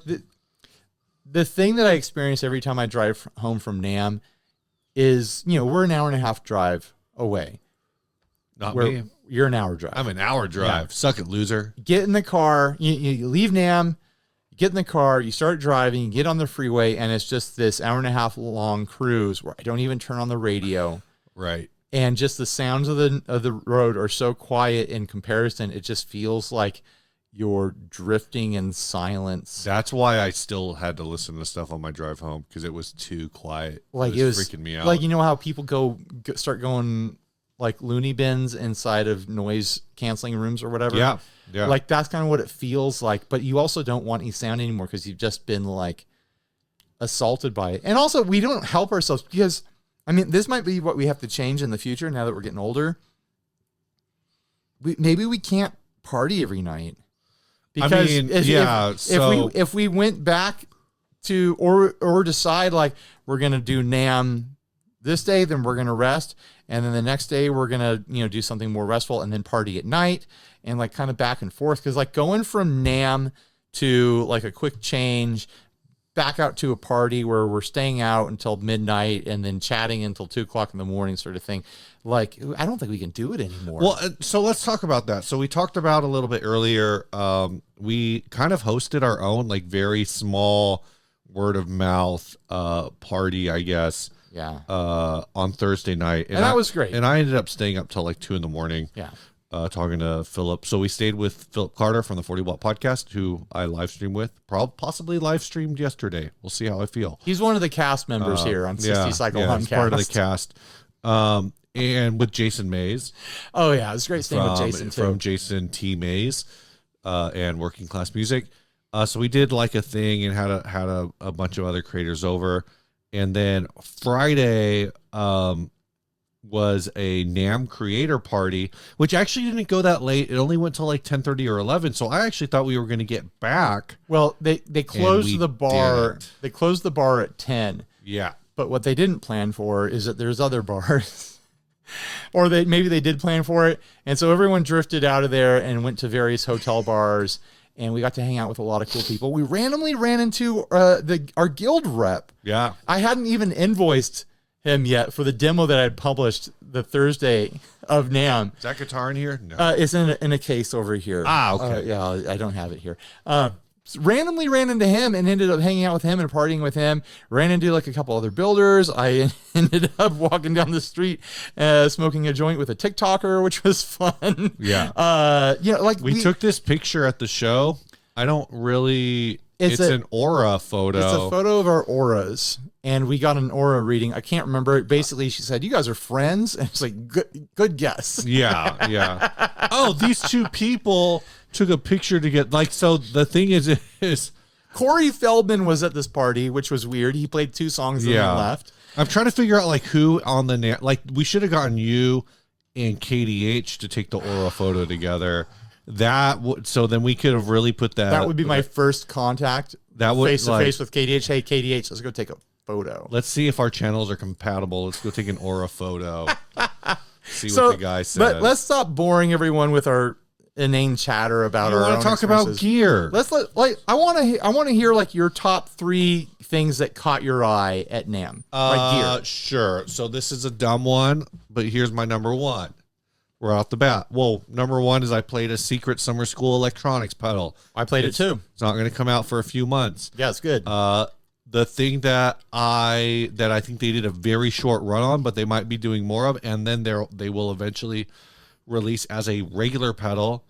the thing that I experience every time I drive home from NAMM is, we're an hour and a half drive away. Not me. You're an hour drive. I'm an hour drive. Yeah. Suck it, loser. Get in the car. You leave NAMM. Get in the car, you start driving, you get on the freeway, and it's just this hour and a half long cruise where I don't even turn on the radio. Right. And just the sounds of the road are so quiet in comparison. It just feels like you're drifting in silence. That's why I still had to listen to stuff on my drive home, because it was too quiet. Like it was freaking me out. Like, how people start going like loony bins inside of noise canceling rooms or whatever. Yeah. Yeah. Like that's kind of what it feels like, but you also don't want any sound anymore because you've just been like assaulted by it. And also we don't help ourselves because this might be what we have to change in the future now that we're getting older. Maybe we can't party every night. Because if we went back to or decide like we're going to do NAMM this day, then we're going to rest. And then the next day we're going to, do something more restful and then party at night and like kind of back and forth. Cause like going from NAMM to like a quick change back out to a party where we're staying out until midnight and then chatting until 2:00 in the morning sort of thing. Like, I don't think we can do it anymore. Well, so let's talk about that. So we talked about a little bit earlier. We kind of hosted our own like very small word of mouth party, I guess. Yeah. On Thursday night. And that was great. And I ended up staying up till like 2 a.m. Yeah. Talking to Philip. So we stayed with Philip Carter from the 40 Watt Podcast, who I live streamed with, possibly live streamed yesterday. We'll see how I feel. He's one of the cast members here on 60 Cycle Huncast. He's part of the cast. and with Jason Mays. Oh yeah, it was great staying with Jason too. From Jason T. Mays and Working Class Music. So we did like a thing and had a bunch of other creators over. And then Friday was a NAMM creator party, which actually didn't go that late. It only went till like 10:30 or 11. So I actually thought we were going to get back. Well, they closed the bar. Didn't. They closed the bar at 10. Yeah. But what they didn't plan for is that there's other bars. Or maybe they did plan for it. And so everyone drifted out of there and went to various hotel bars. And we got to hang out with a lot of cool people. We randomly ran into our guild rep. Yeah. I hadn't even invoiced him yet for the demo that I had published the Thursday of NAMM. Is that guitar in here? No. It's in a case over here. Ah, okay. Yeah, I don't have it here. Randomly ran into him and ended up hanging out with him and partying with him. Ran into like a couple other builders. I ended up walking down the street, smoking a joint with a TikToker, which was fun. Yeah. Like we took this picture at the show. I don't really. It's an aura photo. It's a photo of our auras, and we got an aura reading. I can't remember. Basically, she said, "You guys are friends," and it's like, good guess. Yeah, yeah. Oh, these two people took a picture to get like. So the thing is Corey Feldman was at this party, which was weird. He played 2 songs and then left. I'm trying to figure out like who on the like we should have gotten you and KDH to take the aura photo together. So then we could have really put that. That would be my first contact. That would face to face with KDH. Hey KDH, let's go take a photo. Let's see if our channels are compatible. Let's go take an aura photo. See what the guy said. But let's stop boring everyone with our inane chatter about our own want to talk about gear. I want to hear like your top 3 things that caught your eye at NAMM. Gear. Sure. So this is a dumb one, but here's my number 1. We're off the bat. Well, number 1 is I played a secret summer school electronics pedal. I played it too. It's not going to come out for a few months. Yeah, it's good. The thing that I think they did a very short run on, but they might be doing more of, and then they will eventually release as a regular pedal,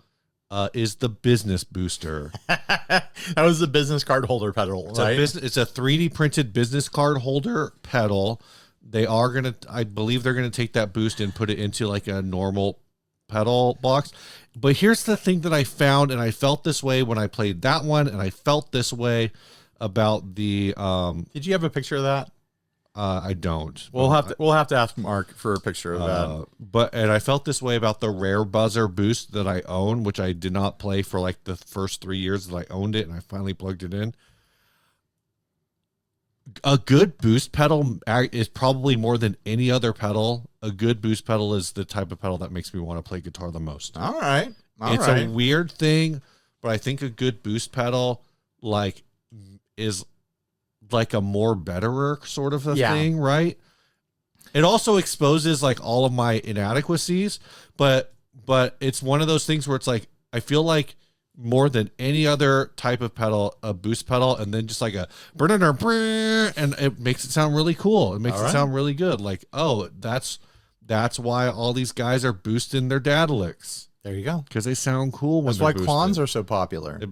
is the business booster. That was the business card holder pedal, right? It's a 3D printed business card holder pedal. They are going to, I believe they're going to take that boost and put it into like a normal pedal box. But here's the thing that I found, and I felt this way when I played that one, and I felt this way about the Did you have a picture of that? I don't. We'll have to ask Mark for a picture of that. And I felt this way about the Rare Buzzer boost that I own, which I did not play for like the first 3 years that I owned it, and I finally plugged it in. A good boost pedal is probably more than any other pedal. A good boost pedal is the type of pedal that makes me want to play guitar the most. All right. It's a weird thing, but I think a good boost pedal like is like a more betterer sort of a thing, right? It also exposes like all of my inadequacies, but it's one of those things where it's like I feel like more than any other type of pedal, a boost pedal, and then just like a and it makes it sound really cool. It makes it sound really good. Like, oh, that's why all these guys are boosting their dad licks. There you go. Because they sound cool when that's why clones are so popular. It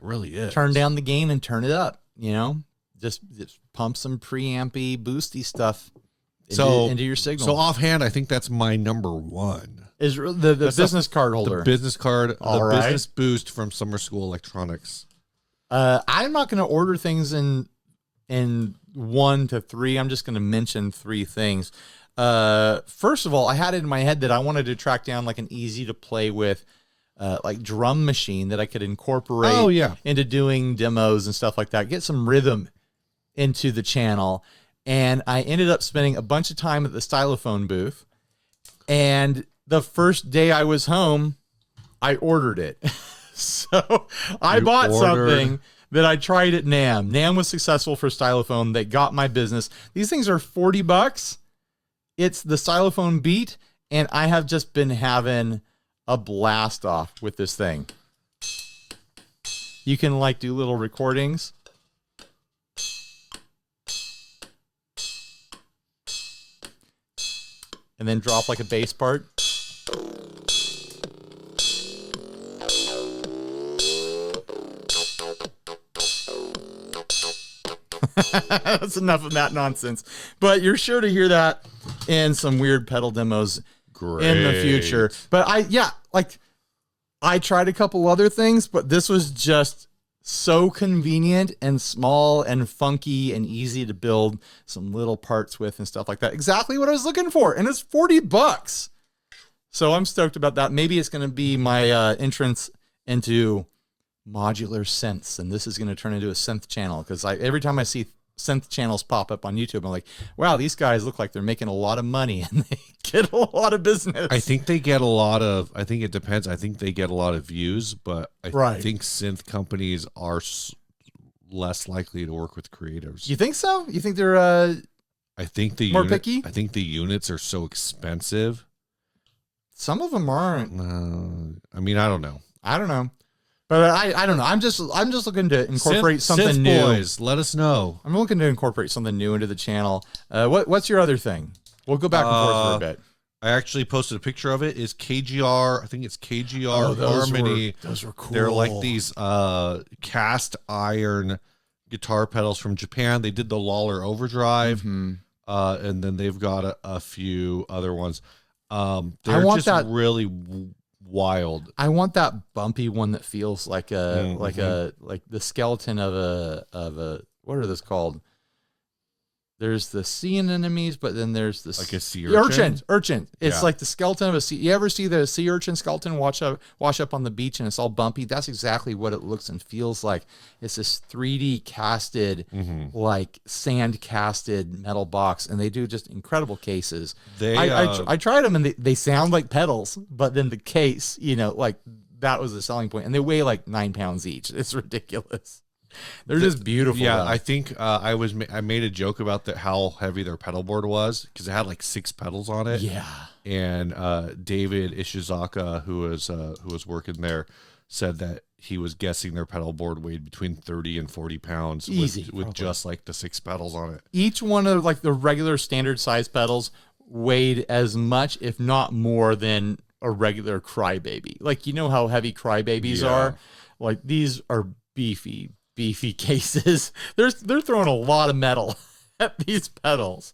really is. Turn down the gain and turn it up, Just pump some preampy, boosty stuff into your signal. So offhand, I think that's my number 1. Is the business card holder. The business card, business boost from Summer School Electronics. I'm not going to order things in 1 to 3. I'm just going to mention 3 things. First of all, I had it in my head that I wanted to track down like an easy to play with like drum machine that I could incorporate into doing demos and stuff like that. Get some rhythm into the channel. And I ended up spending a bunch of time at the Stylophone booth. And the first day I was home, I ordered it. So I bought something that I tried at NAMM. NAMM was successful for Stylophone. They got my business. These things are $40. It's the Stylophone Beat, and I have just been having a blast off with this thing. You can like do little recordings. And then drop like a bass part. That's enough of that nonsense. But you're sure to hear that in some weird pedal demos Great. in the future. But I tried a couple other things, but this was just so convenient and small and funky and easy to build some little parts with and stuff like that. Exactly what I was looking for. And it's $40. So I'm stoked about that. Maybe it's going to be my entrance into modular synths. And this is going to turn into a synth channel, because every time I see synth channels pop up on YouTube, I'm like, wow, these guys look like they're making a lot of money and they get a lot of business. I think they get a lot of, I think it depends. I think they get a lot of views, but I think synth companies are less likely to work with creatives. You think so? You think they're I think the more picky? I think the units are so expensive. Some of them aren't. I mean, I don't know. But I don't know. I'm just looking to incorporate something synth new. Boys, let us know. I'm looking to incorporate something new into the channel. What's your other thing? We'll go back and forth for a bit. I actually posted a picture of it. Is KGR? I think it's KGR Harmony. Those were cool. They're like these cast iron guitar pedals from Japan. They did the Lawler Overdrive, and then they've got a few other ones. They're just really wild. I want that bumpy one that feels like like the skeleton of a what are those called? There's the sea anemones, but then there's this like a sea urchin. Urchin. It's like the skeleton of a sea. You ever see the sea urchin skeleton wash up on the beach and it's all bumpy? That's exactly what it looks and feels like. It's this 3D casted, like sand casted metal box, and they do just incredible cases. I tried them and they sound like pedals, but then the case, like that was the selling point, and they weigh like 9 pounds each. It's ridiculous. They're just beautiful. Yeah, though. I think I made a joke about how heavy their pedal board was, because it had like 6 pedals on it. Yeah. And David Ishizaka, who was working there, said that he was guessing their pedal board weighed between 30 and 40 pounds with just like the 6 pedals on it. Each one of like the regular standard size pedals weighed as much, if not more, than a regular Crybaby. Like, you know how heavy Crybabies are? Like, these are beefy cases. They're throwing a lot of metal at these pedals,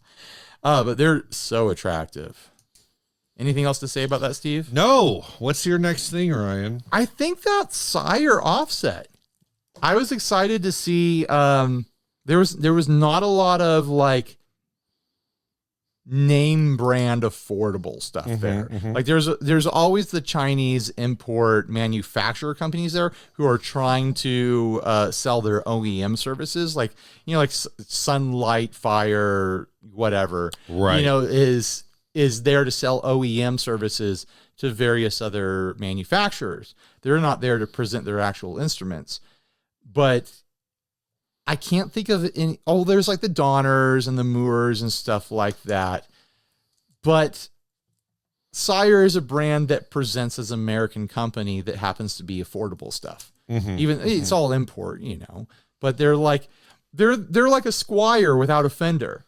but they're so attractive. Anything else to say about that, Steve? No. What's your next thing, Ryan? I think that Sire offset. I was excited to see. There was not a lot of like name brand affordable stuff there. Like there's always the Chinese import manufacturer companies there who are trying to sell their OEM services, like like Sunlight Fire, whatever, right? Is there to sell OEM services to various other manufacturers. They're not there to present their actual instruments. But I can't think of any. Oh, there's like the Donners and the Moores and stuff like that. But Sire is a brand that presents as an American company that happens to be affordable stuff. It's all import, But they're like a Squire without a Fender.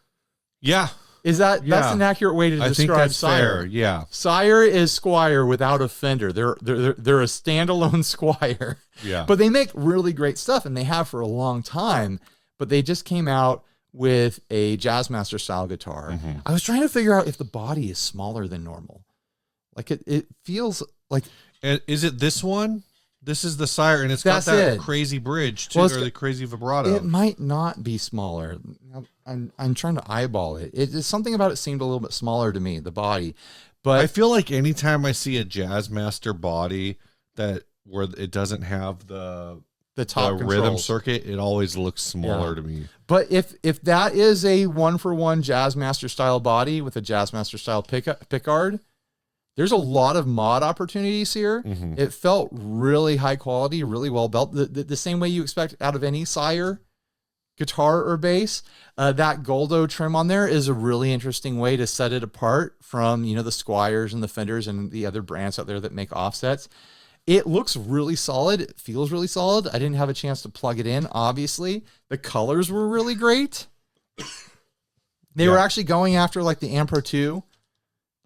Yeah. That's an accurate way to describe Sire? Fair. Yeah. Sire is Squire without a Fender. They're a standalone Squire. Yeah. But they make really great stuff, and they have for a long time. But they just came out with a Jazzmaster style guitar. I was trying to figure out if the body is smaller than normal. Like it feels like. And is it this one? This is the Sire, and it's got that crazy bridge too, or the crazy vibrato. It might not be smaller. I'm trying to eyeball it. It's something about it seemed a little bit smaller to me, the body. But I feel like anytime I see a Jazzmaster body where it doesn't have the top rhythm circuit, it always looks smaller to me. But if that is a 1-for-1 Jazzmaster style body with a Jazzmaster style pickguard, there's a lot of mod opportunities here. It felt really high quality, really well built. The same way you expect out of any Sire guitar or bass. That Goldo trim on there is a really interesting way to set it apart from, the Squires and the Fenders and the other brands out there that make offsets. It looks really solid. It feels really solid. I didn't have a chance to plug it in, obviously. The colors were really great. They were actually going after like the Ampro 2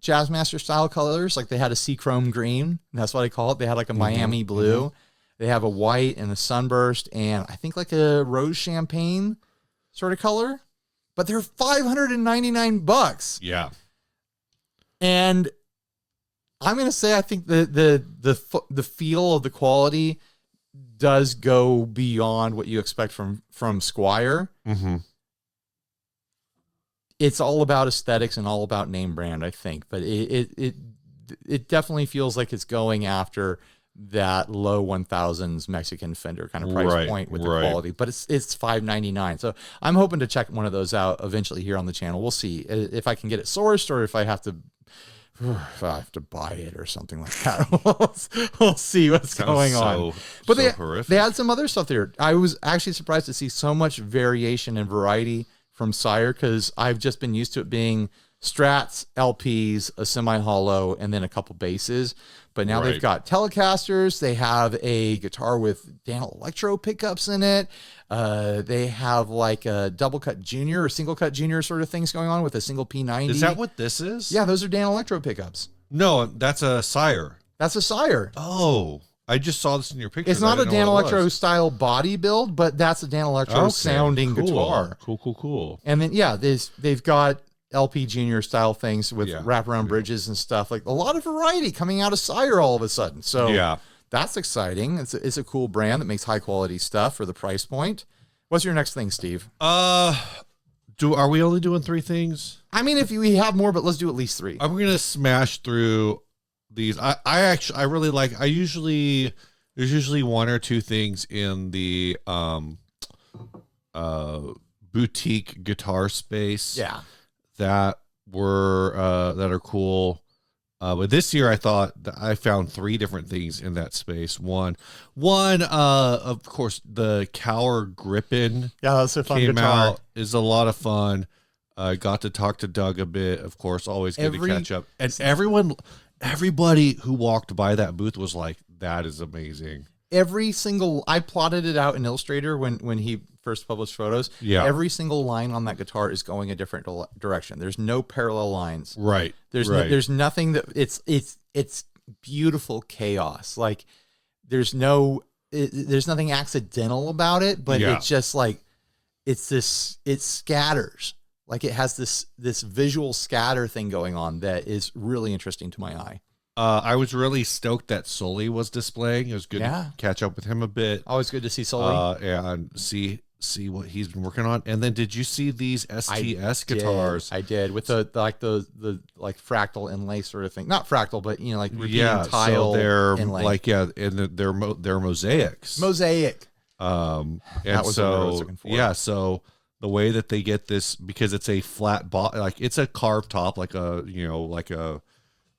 Jazzmaster style colors. Like they had a sea chrome green. That's what I call it. They had like a Miami blue. They have a white and a sunburst and I think like a rose champagne sort of color. But they're $599. Yeah. And I'm going to say I think the feel of the quality does go beyond what you expect from Squire. Mm-hmm. It's all about aesthetics and all about name brand, I think. But it definitely feels like it's going after that low 1000s Mexican Fender kind of price point with the quality. But it's $599. So I'm hoping to check one of those out eventually here on the channel. We'll see if I can get it sourced or if I have to buy it or something like that. We'll see what's going on. But they had some other stuff there. I was actually surprised to see so much variation and variety from Sire, because I've just been used to it being Strats, LPs, a semi-hollow, and then a couple basses. But now they've got Telecasters. They have a guitar with Dan Electro pickups in it. They have like a double cut junior or single cut junior sort of things going on with a single P90. Is that what this is? Yeah, those are Dan Electro pickups. No, that's a Sire. That's a Sire. Oh, I just saw this in your picture. It's not a Dan Electro style body build, but that's a Dan Electro sounding guitar. Cool. And then, yeah, they've got LP Junior style things with wraparound bridges and stuff. Like a lot of variety coming out of Sire all of a sudden. So that's exciting. It's a cool brand that makes high quality stuff for the price point. What's your next thing, Steve? Are we only doing 3 things? I mean, if we have more, but let's do at least 3. I'm gonna smash through these. I really like. There's usually 1 or 2 things in the boutique guitar space. Yeah. That are cool. But this year I thought that I found 3 different things in that space. One, of course, the Cower Grippin. Yeah, that's a fun came guitar. out. Is a lot of fun. Got to talk to Doug a bit. Of course, always good to catch up. And everybody who walked by that booth was like, "That is amazing." I plotted it out in Illustrator when he first published photos. Yeah. Every single line on that guitar is going a different direction. There's no parallel lines. Right. There's nothing that it's beautiful chaos. Like there's nothing accidental about it, but it's just like, it scatters. Like it has this visual scatter thing going on that is really interesting to my eye. I was really stoked that Sully was displaying. It was good to catch up with him a bit. Always good to see Sully. And see what he's been working on. And then did you see these STS guitars? I did with the fractal inlay sort of thing. Not fractal, but like repeating tile. So they're inlay. and they're mosaics. Mosaic. And that was what I was looking for. So the way that they get this, because it's a flat like it's a carved top, like a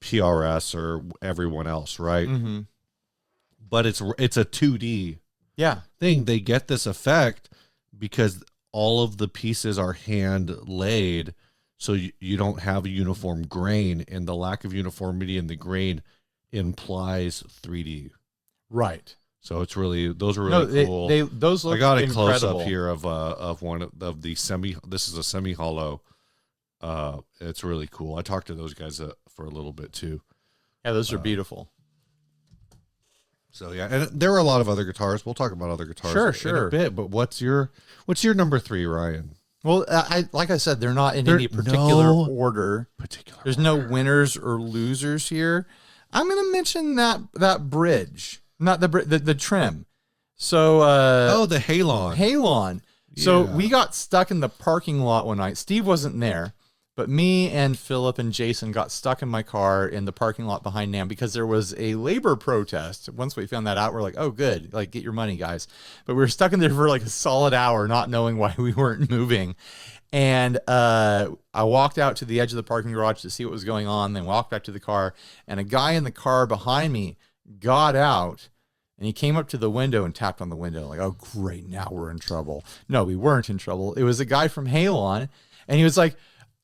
PRS or everyone else, right? Mm-hmm. But it's a 2D thing. They get this effect because all of the pieces are hand laid, so you don't have a uniform grain, and the lack of uniformity in the grain implies 3D. Right. So it's really, those are really cool. Those look I got a incredible. close up here of one of the this is a semi hollow. It's really cool. I talked to those guys for a little bit too. Yeah, those are beautiful. So yeah, and there are a lot of other guitars. We'll talk about other guitars in a bit. But what's your number 3, Ryan? Well, like I said, they're not in any particular order. There's no winners or losers here. I'm going to mention that bridge, not the trim. So the Halon. Halon. So we got stuck in the parking lot one night. Steve wasn't there, but me and Philip and Jason got stuck in my car in the parking lot behind NAMM because there was a labor protest. Once we found that out, we're like, oh, good. Like, get your money, guys. But we were stuck in there for like a solid hour, not knowing why we weren't moving. And I walked out to the edge of the parking garage to see what was going on, then walked back to the car, and a guy in the car behind me got out. And he came up to the window and tapped on the window like, oh, great, now we're in trouble. No, we weren't in trouble. It was a guy from Halon, and he was like,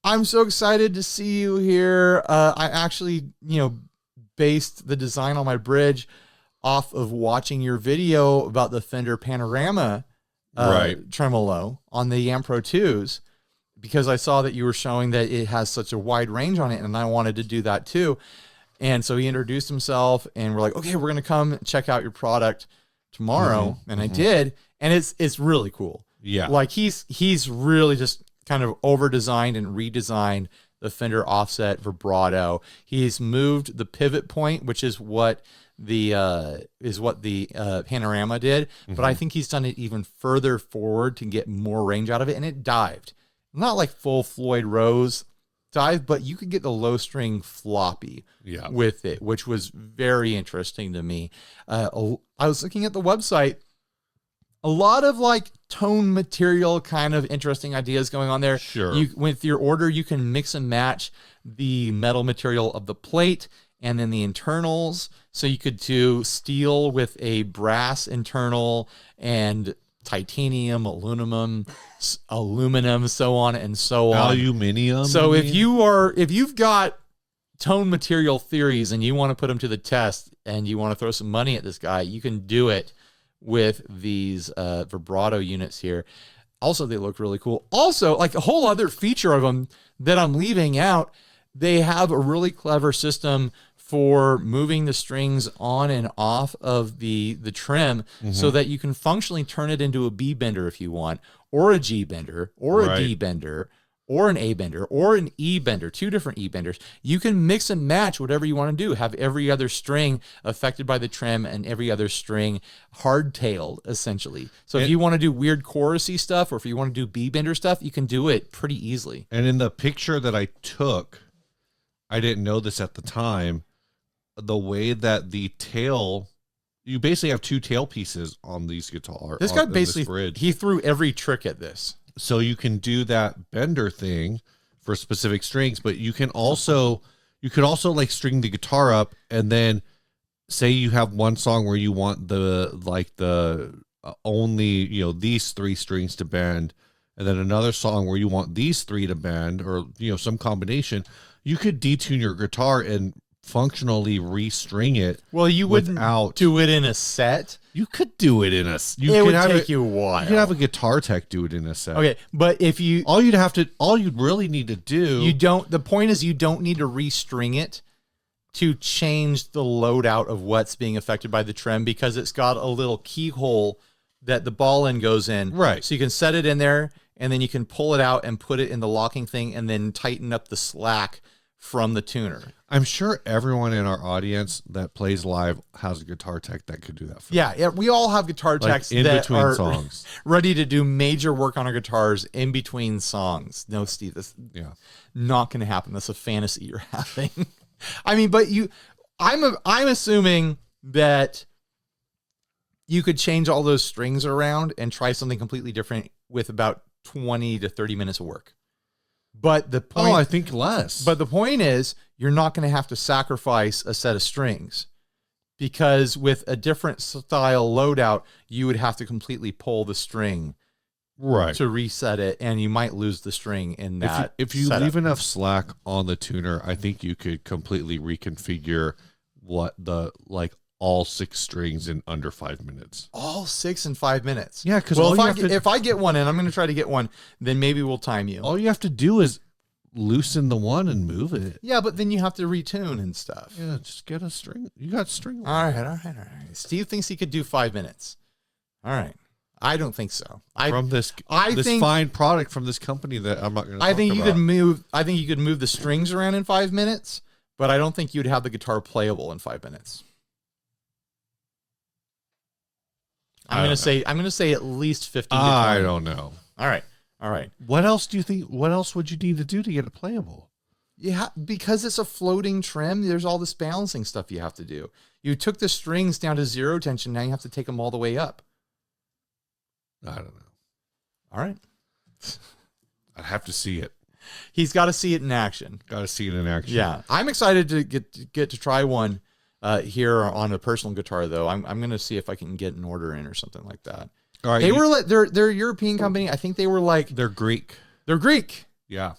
I'm so excited to see you here. I actually, based the design on my bridge off of watching your video about the Fender Panorama tremolo on the Yam Pro 2s, because I saw that you were showing that it has such a wide range on it, and I wanted to do that too. And so he introduced himself, and we're like, okay, we're going to come check out your product tomorrow. And I did. And it's really cool. Yeah. Like he's really just kind of over designed and redesigned the Fender offset vibrato. He's moved the pivot point, which is what the Panorama did, but I think he's done it even further forward to get more range out of it, and it dived. Not like full Floyd Rose dive, but you could get the low string floppy with it, which was very interesting to me. I was looking at the website. A lot of like tone material kind of interesting ideas going on there. Sure. With your order, you can mix and match the metal material of the plate and then the internals. So you could do steel with a brass internal and titanium, aluminum, so on and so on. Aluminium. So if you've got tone material theories and you want to put them to the test and you want to throw some money at this guy, you can do it with these vibrato units here. Also, they look really cool. Also, like a whole other feature of them that I'm leaving out, they have a really clever system for moving the strings on and off of the trim so that you can functionally turn it into a B bender if you want, or a G bender, or a D bender, or an A bender, or an E bender, 2 different E benders. You can mix and match whatever you want to do. Have every other string affected by the trim and every other string hard-tailed, essentially. So if you want to do weird chorusy stuff, or if you want to do B bender stuff, you can do it pretty easily. And in the picture that I took, I didn't know this at the time, the way that the tail, you basically have 2 tail pieces on these guitars. This guy basically, he threw every trick at this. So you can do that bender thing for specific strings, but you could also like string the guitar up, and then say you have one song where you want the only, these 3 strings to bend, and then another song where you want these 3 to bend, or, some combination. You could detune your guitar and functionally restring it. Well, you wouldn't do it in a set. You could do it in a. It would take you a while. You could have a guitar tech do it in a set. Okay, but if you all you'd really need to do, the point is you don't need to restring it to change the loadout of what's being affected by the trim, because it's got a little keyhole that the ball end goes in. Right. So you can set it in there, and then you can pull it out and put it in the locking thing, and then tighten up the slack from the tuner. I'm sure everyone in our audience that plays live has a guitar tech that could do that for you. Yeah, we all have guitar techs in that between are songs, ready to do major work on our guitars in between songs. No, Steve, that's not going to happen. That's a fantasy you're having. I mean, but I'm assuming that you could change all those strings around and try something completely different with about 20 to 30 minutes of work. But the point, I think less. But the point is, you're not going to have to sacrifice a set of strings, because with a different style loadout, you would have to completely pull the string to reset it, and you might lose the string in that. If you leave enough slack on the tuner, I think you could completely reconfigure all 6 strings in under 5 minutes. All 6 in 5 minutes. Yeah, because if I get one, and I'm going to try to get one, then maybe we'll time you. All you have to do is loosen the one and move it. Yeah, but then you have to retune and stuff. Yeah, just get a string. You got string. All right. Steve thinks he could do 5 minutes. All right. I don't think so. This fine product from this company that I'm not going to. I think you could move the strings around in 5 minutes, but I don't think you'd have the guitar playable in 5 minutes. I'm going to say at least 15 to 20. I don't know. All right. What else do you think? What else would you need to do to get it playable? Yeah, because it's a floating trim, there's all this balancing stuff you have to do. You took the strings down to 0 tension, now you have to take them all the way up. I don't know. All right. I'd have to see it. He's got to see it in action. Got to see it in action. Yeah. I'm excited to get to try one here on a personal guitar, though. I'm going to see if I can get an order in or something like that. All right. They're a European company. I think they were they're Greek. They're Greek. Yeah.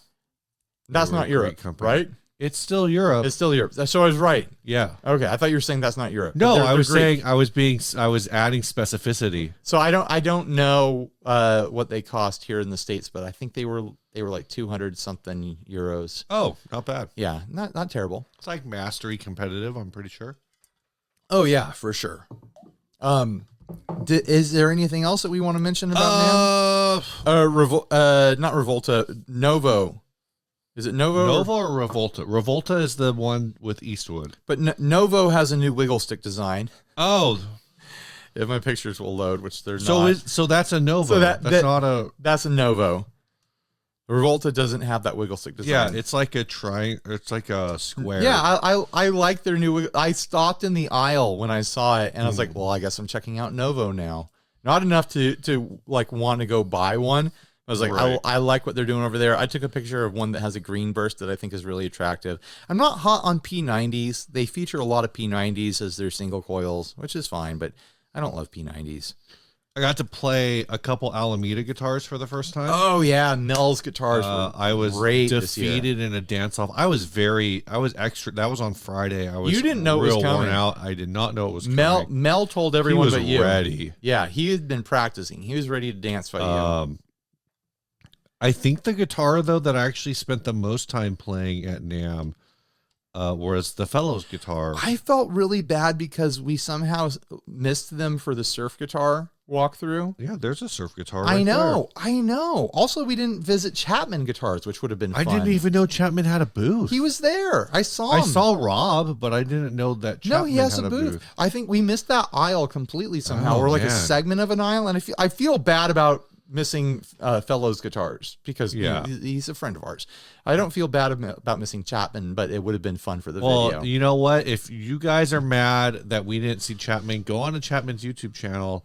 That's not Europe, right? It's still Europe. It's still Europe. So I was right. Yeah. Okay. I thought you were saying that's not Europe. No, I was saying I was adding specificity. So I don't know what they cost here in the States, but I think they were like 200 something euros. Oh, not bad. Yeah, not terrible. It's like mastery competitive, I'm pretty sure. Oh yeah, for sure. Is there anything else that we want to mention about NAMM? Not Revolta, Novo. Is it Novo? Nova or Revolta? Revolta is the one with Eastwood. But Novo has a new wiggle stick design. Oh, If my pictures will load, which they're not. So that's a Novo. So that's not a. That's a Novo. Revolta doesn't have that wiggle stick design. Yeah, it's like a It's like a square. Yeah, I like their new. I stopped in the aisle when I saw it, and I was like, well, I guess I'm checking out Novo now. Not enough to like want to go buy one. I was like, Right. I like what they're doing over there. I took a picture of one that has a green burst that I think is really attractive. I'm not hot on P90s. They feature a lot of P90s as their single coils, which is fine, but I don't love P90s. I got to play a couple Alameda guitars for the first time. Oh yeah, Mel's guitars were I was great this year. defeated in a dance off. I was extra. That was on Friday. I was You didn't know it was real worn coming. out. I did not know it was Mel coming. Mel told He everyone was but you. ready. Yeah, he had been practicing. He was ready to dance fight you. I think the guitar though that I actually spent the most time playing at NAMM was the Fellows guitar. I felt really bad because we somehow missed them for the surf guitar walkthrough. Yeah, there's a surf guitar. I right know. Also, we didn't visit Chapman Guitars, which would have been there. fun. I didn't even know Chapman had a booth. He was there. I saw him. I saw Rob, but I didn't know that Chapman No, he has had a booth. I think we missed that aisle completely somehow. Oh, Or like a man. segment of an aisle. And I feel bad about missing Fellows Guitars because you know, Yeah. he's a friend of ours. I don't feel bad about missing Chapman, but it would have been fun for the Well, video. you know what? If you guys are mad that we didn't see Chapman, go on to Chapman's YouTube channel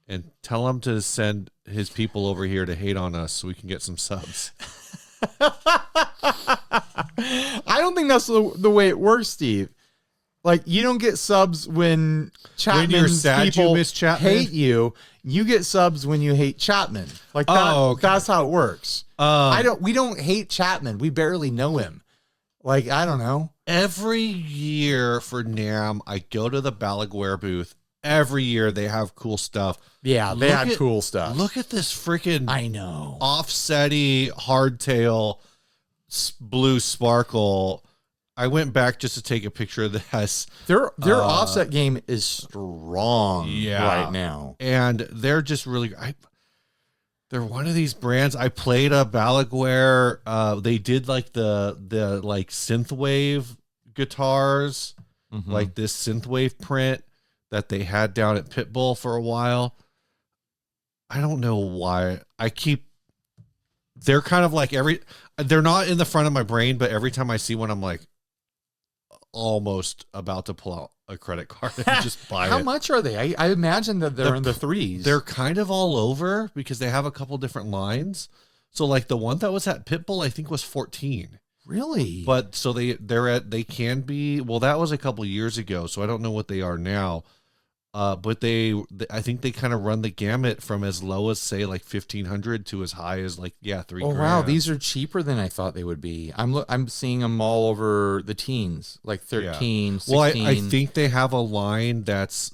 and tell him to send his people over here to hate on us so we can get some subs. I don't think that's the way it works, Steve. Like, you don't get subs when Chapman's you're sad you people miss Chapman? hate you. You get subs when you hate Chapman. Like that, Oh, okay. that's how it works. We don't hate Chapman. We barely know him. Like, I don't know. Every year for NAMM, I go to the Blugubrious booth. Every year they have cool stuff. Yeah, they Look had at- cool stuff. Look at this freaking I know. offsetty hardtail blue sparkle. I went back just to take a picture of this. Their offset game is strong right now. And they're just really they're one of these brands. I played a Blugubrious. They did like the like synthwave guitars, like this synthwave print that they had down at Pitbull for a while. I don't know why. They're kind of like they're not in the front of my brain, but every time I see one, I'm like almost about to pull out a credit card and just buy it. How much are they? I imagine that they're in the threes. They're kind of all over because they have a couple different lines. So like the one that was at Pitbull, I think was 14. Really? But so they can be, well, that was a couple years ago, so I don't know what they are now. But I think they kind of run the gamut from as low as say like 1,500 to as high as like $3,000. Oh wow, these are cheaper than I thought they would be. I'm seeing them all over the teens, like 13, 16. Well, I think they have a line that's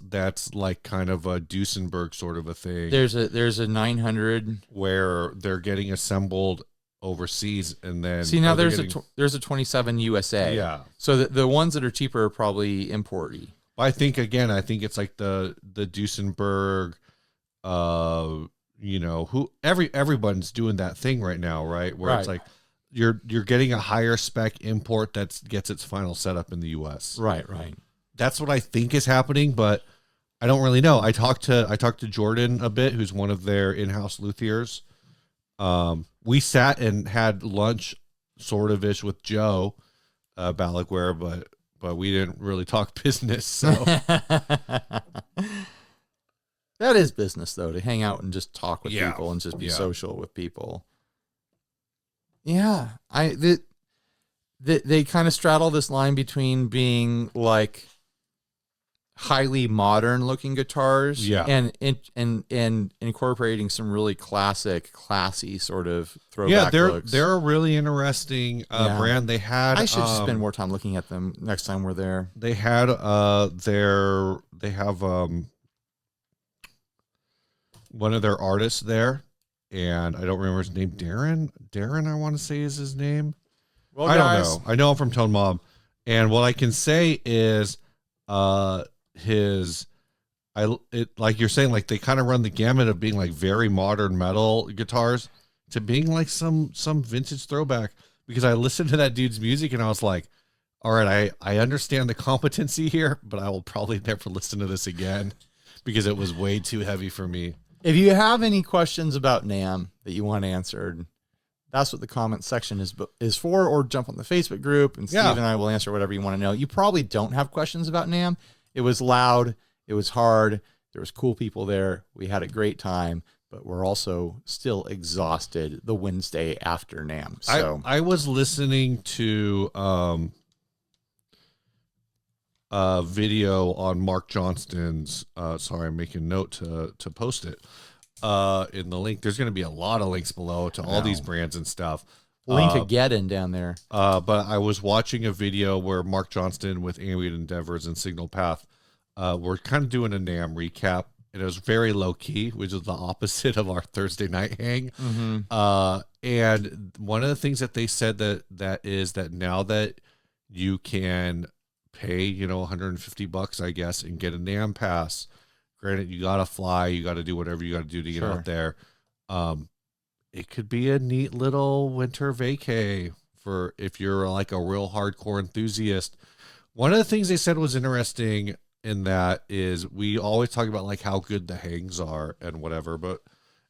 like kind of a Duesenberg sort of a thing. There's a 900 where they're getting assembled overseas and then See, now there's a 27 USA. Yeah. So the ones that are cheaper are probably importy. I think it's like the Duesenberg, who everyone's doing that thing right now, right? Where it's like you're getting a higher spec import that gets its final setup in the US. Right. That's what I think is happening, but I don't really know. I talked to Jordan a bit, who's one of their in-house luthiers. We sat and had lunch sort of ish with Joe Blugubrious, but we didn't really talk business. So That is business, though, to hang out and just talk with people and just be social with people. Yeah, they kind of straddle this line between being like highly modern looking guitars, and incorporating some really classy sort of throwback looks. They're a really interesting brand. They had I should spend more time looking at them next time we're there. They had they have one of their artists there, and I don't remember his name. Darren, I want to say is his name. Well, I don't know. I know him from Tone Mob, and what I can say is like you're saying, like they kind of run the gamut of being like very modern metal guitars to being like some vintage throwback, because I listened to that dude's music and I was like, all right, I understand the competency here, but I will probably never listen to this again because it was way too heavy for me. If you have any questions about NAMM that you want answered, that's what the comment section is for, or jump on the Facebook group and Steve and I will answer whatever you want to know. You probably don't have questions about NAMM. It was loud. It was hard. There was cool people there. We had a great time, but we're also still exhausted the Wednesday after NAMM. So I was listening to a video on Mark Johnston's. Sorry, I'm making note to post it in the link. There's going to be a lot of links below to all these brands and stuff. Link again down there. But I was watching a video where Mark Johnston with Ambient Endeavors and Signal Path we're kind of doing a NAMM recap. And it was very low key, which is the opposite of our Thursday night hang. And one of the things that they said that is that now that you can pay, $150, I guess, and get a NAMM pass. Granted, you got to fly, you got to do whatever you got to do to get out there. It could be a neat little winter vacay for if you're like a real hardcore enthusiast. One of the things they said was interesting in that is we always talk about like how good the hangs are and whatever,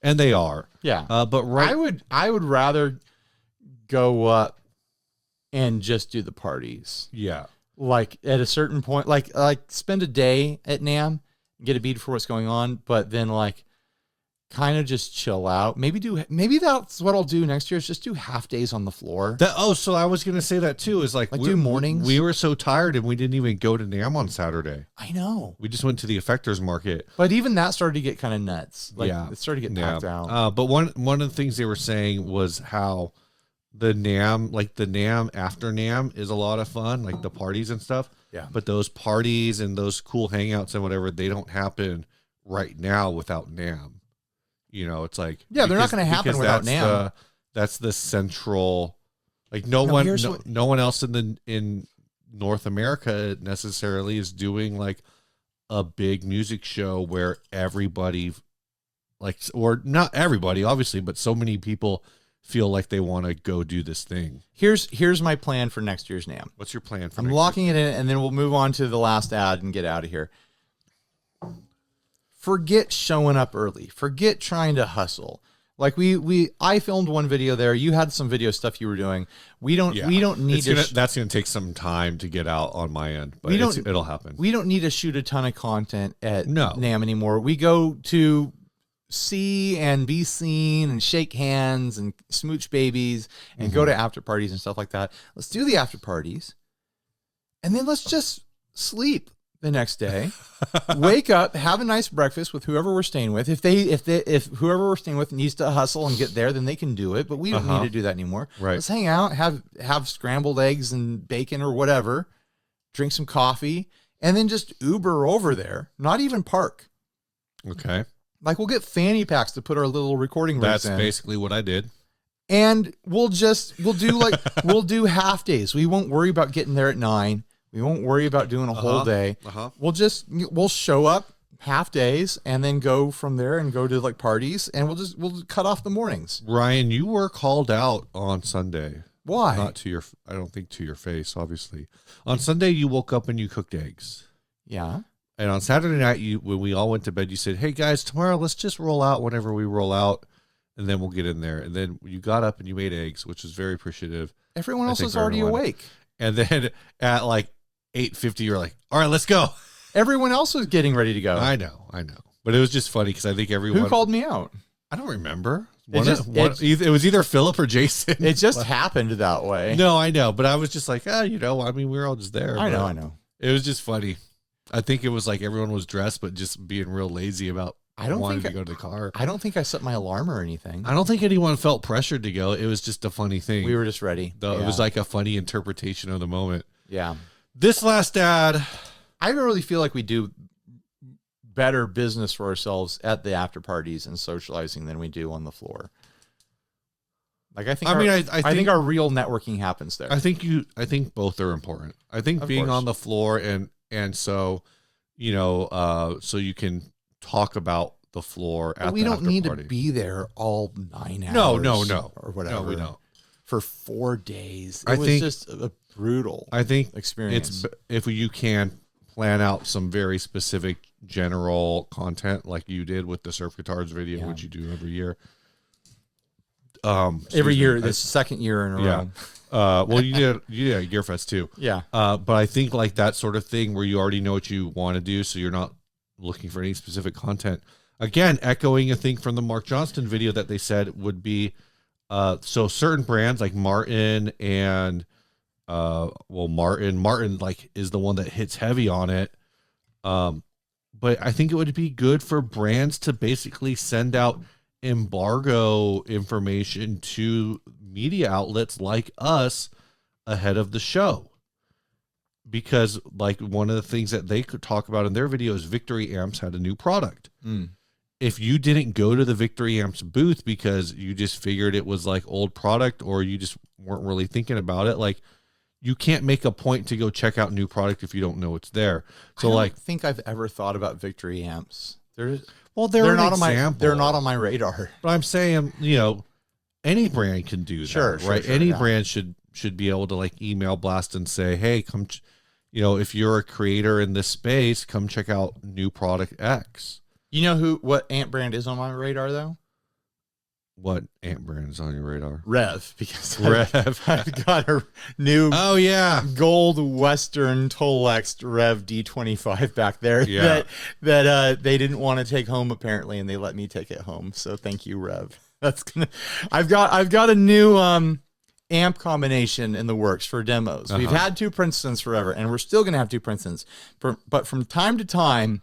and they are. Yeah. But I would rather go up and just do the parties. Yeah. Like at a certain point, like spend a day at NAMM, get a beat for what's going on, but then like kind of just chill out. Maybe that's what I'll do next year is just do half days on the floor. So I was going to say that too, is like do mornings. We were so tired and we didn't even go to NAMM on Saturday. I know. We just went to the Effectors Market. But even that started to get kind of nuts. Like it started to get packed out. But one of the things they were saying was how the NAMM after NAMM is a lot of fun, like the parties and stuff. Yeah. But those parties and those cool hangouts and whatever, they don't happen right now without NAMM. It's like they're not going to happen without NAMM. That's the central, like no one else in North America necessarily is doing like a big music show where everybody, or not everybody, obviously, but so many people feel like they want to go do this thing. Here's my plan for next year's NAMM. What's your plan for? I'm locking it in, and then we'll move on to the last ad and get out of here. Forget showing up early. Forget trying to hustle. Like I filmed one video there. You had some video stuff you were doing. We don't need that's going to take some time to get out on my end, but it'll happen. We don't need to shoot a ton of content at NAMM anymore. We go to see and be seen and shake hands and smooch babies and go to after parties and stuff like that. Let's do the after parties. And then let's just sleep the next day, wake up, have a nice breakfast with whoever we're staying with. If whoever we're staying with needs to hustle and get there, then they can do it. But we don't need to do that anymore. Right. Let's hang out, have scrambled eggs and bacon or whatever, drink some coffee, and then just Uber over there. Not even park. Okay. Like we'll get fanny packs to put our little recording rigs in. That's basically what I did. And we'll do half days. We won't worry about getting there at 9. We won't worry about doing a whole day. We'll show up half days and then go from there and go to like parties, and we'll cut off the mornings. Ryan, you were called out on Sunday. Why? I don't think to your face, obviously. On Sunday, you woke up and you cooked eggs. Yeah. And on Saturday night, when we all went to bed, you said, "Hey guys, tomorrow let's just roll out whenever we roll out, and then we'll get in there." And then you got up and you made eggs, which was very appreciative. Everyone else was already awake. And then at like 8:50, you're like, "All right, let's go." Everyone else was getting ready to go. I know. But it was just funny because I think everyone... Who called me out? I don't remember. It was either Philip or Jason. It just happened that way. No, I know. But I was just like, we were all just there. I know. It was just funny. I think it was like everyone was dressed, but just being real lazy about wanting to go to the car. I don't think I set my alarm or anything. I don't think anyone felt pressured to go. It was just a funny thing. We were just ready. It was like a funny interpretation of the moment. Yeah. This last ad, I really feel like we do better business for ourselves at the after parties and socializing than we do on the floor. Like I think our real networking happens there. I think both are important. I think being on the floor and so, so you can talk about the floor at the after party. We don't need to be there all 9 hours. No. Or whatever. No, we don't. for 4 days. I It was think- just a brutal I think experience. if you can plan out some very specific general content like you did with the surf guitars video, which you do every year. Every year, this second year in a row. Well, you did Gearfest too. Yeah. But I think like that sort of thing where you already know what you want to do, so you're not looking for any specific content. Again, echoing a thing from the Mark Johnston video that they said would be, so certain brands like Martin and, Martin like is the one that hits heavy on it. But I think it would be good for brands to basically send out embargo information to media outlets like us ahead of the show, because like one of the things that they could talk about in their video is Victory Amps had a new product. If you didn't go to the Victory Amps booth because you just figured it was like old product, or you just weren't really thinking about it, like you can't make a point to go check out new product if you don't know it's there. So I don't think I've ever thought about Victory Amps. They're they're not example. they're not on my radar. But I'm saying, any brand can do that, Sure, right? Any brand should be able to like email blast and say, hey, come, if you're a creator in this space, come check out new product X. You know what amp brand is on my radar though? What amp brand is on your radar? Rev, because Rev. I've got a new gold Western Tolex Rev D25 back there that they didn't want to take home apparently, and they let me take it home. So thank you, Rev. I've got a new amp combination in the works for demos. We've had 2 Princetons forever, and we're still gonna have 2 Princetons. But from time to time,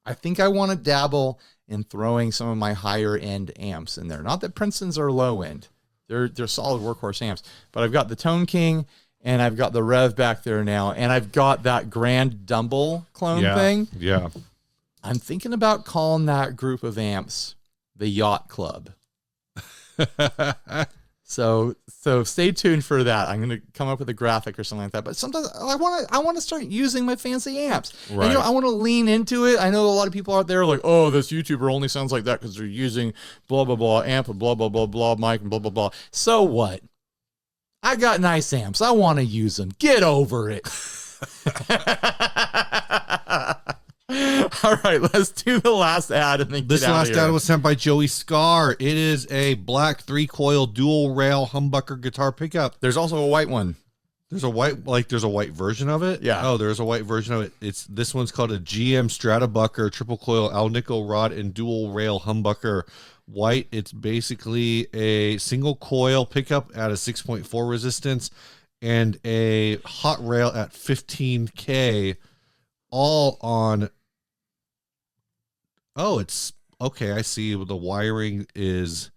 I think I want to dabble in throwing some of my higher end amps in there. Not that Princeton's are low end. They're solid workhorse amps. But I've got the Tone King and I've got the Rev back there now, and I've got that Grand Dumble clone thing. Yeah. I'm thinking about calling that group of amps the Yacht Club. So stay tuned for that. I'm going to come up with a graphic or something like that. But sometimes I want to start using my fancy amps. Right. And, I want to lean into it. I know a lot of people out there are like, oh, this YouTuber only sounds like that because they're using blah, blah, blah, amp and blah, blah, blah, blah, mic and blah, blah, blah. So what? I got nice amps. I want to use them. Get over it. All right, let's do the last ad and then This get out last of here. ad was sent by Joey Scar. It is a black 3-coil dual rail humbucker guitar pickup. There's also a white one. There's a white version of it. Yeah. Oh, there's a white version of it. This one's called a GM Stratabucker triple coil Alnico rod and dual rail humbucker. White. It's basically a single coil pickup at a 6.4 resistance and a hot rail at 15K, all on. Oh, it's okay. I see. The wiring is.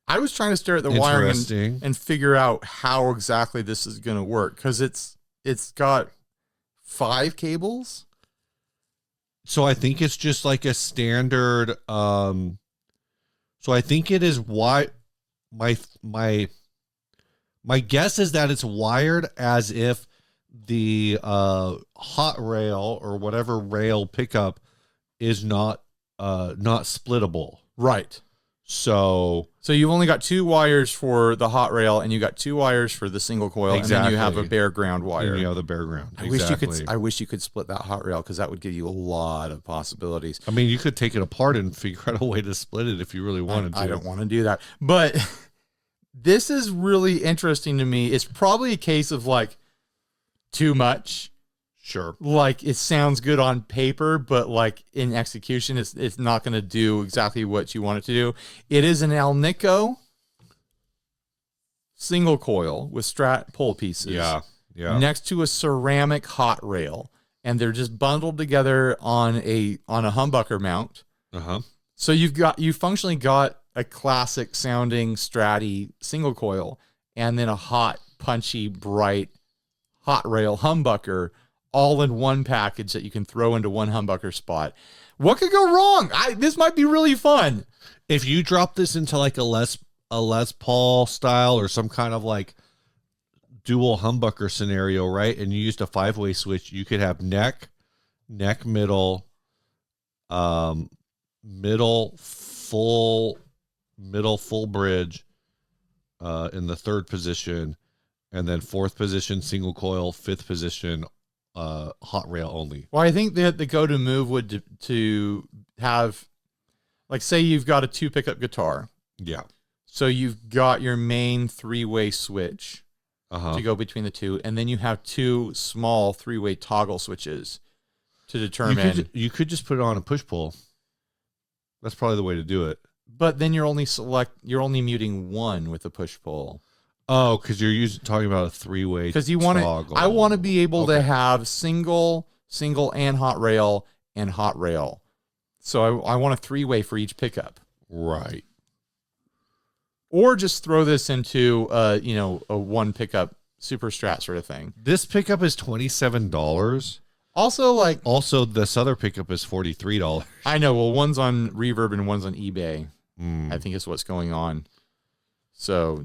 I was trying to stare at the wiring and figure out how exactly this is going to work, because it's got 5 cables. So I think it's just like a standard. So I think it is why my guess is that it's wired as if the hot rail or whatever rail pickup is not splittable. Right. So you've only got 2 wires for the hot rail, and you got 2 wires for the single coil, and then you have a bare ground wire. And you have the bare ground. I wish you could split that hot rail, because that would give you a lot of possibilities. I mean, you could take it apart and figure out a way to split it if you really wanted to. I don't want to do that. But this is really interesting to me. It's probably a case of like too much. Sure. Like it sounds good on paper, but like in execution, it's not going to do exactly what you want it to do. It is an Alnico single coil with Strat pole pieces. Yeah. Yeah. Next to a ceramic hot rail, and they're just bundled together on a humbucker mount. Uh-huh. So you functionally got a classic sounding Stratty single coil, and then a hot, punchy, bright hot rail humbucker, all in one package that you can throw into one humbucker spot. What could go wrong? This might be really fun. If you drop this into like a Les Paul style or some kind of like dual humbucker scenario, right? And you used a 5-way switch, you could have neck, middle, full bridge, in the third position, and then fourth position single coil, fifth position hot rail only. Well, I think that the go-to move would to have, like, say you've got a 2 pickup guitar. Yeah. So you've got your main 3-way switch to go between the two, and then you have 2 small 3-way toggle switches to determine. You could just put it on a push-pull. That's probably the way to do it. But then you're only muting one with a push-pull. Oh, because you're talking about a 3-way because you want to. I want to be able to have single, and hot rail and hot rail. So I want a 3-way for each pickup. Right. Or just throw this into a 1 pickup super strat sort of thing. This pickup is $27. Also, this other pickup is $43. I know. Well, one's on Reverb and one's on eBay. I think is what's going on. So,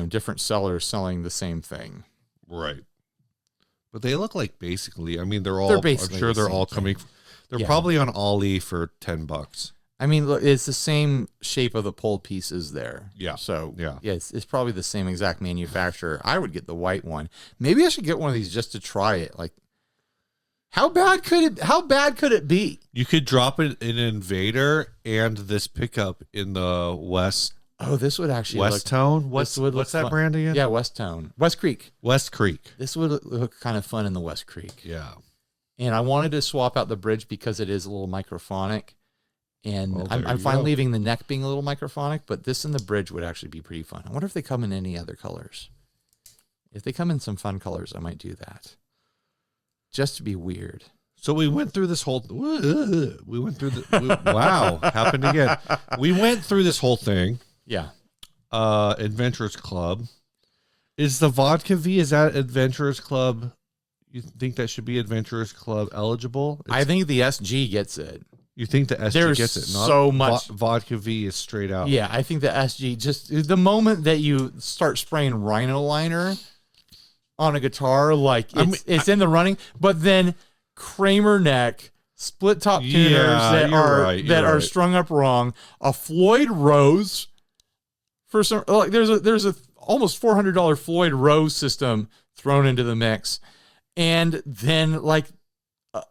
different sellers selling the same thing. Right. But they look like basically, I mean, I'm sure they're all coming. They're probably on Ollie for $10. I mean, look, it's the same shape of the pulled pieces there. Yeah. So, yeah, it's probably the same exact manufacturer. I would get the white one. Maybe I should get one of these just to try it. Like, how bad could it be? You could drop it in Invader and this pickup in the West. Oh, this would actually West Tone? What's that brand again? Yeah, West Tone. West Creek. West Creek. This would look kind of fun in the West Creek. Yeah. And I wanted to swap out the bridge because it is a little microphonic. And I'm fine leaving the neck being a little microphonic, but this and the bridge would actually be pretty fun. I wonder if they come in any other colors. If they come in some fun colors, I might do that. Just to be weird. So we went through this whole... wow, happened again. We went through this whole thing. Yeah. Adventurers Club. Is the Vodka Vee, is that Adventurers Club? You think that should be Adventurers Club eligible? I think the Ess Gee gets it. You think the Ess Gee gets it? Not so much. Vodka Vee is straight out. Yeah, I think the Ess Gee, just the moment that you start spraying Rhino-liner on a guitar, like it's in the running, but then Kramer neck, split top tuners that are strung up wrong, a Floyd Rose for some, like there's a almost $400 Floyd Rose system thrown into the mix, and then like an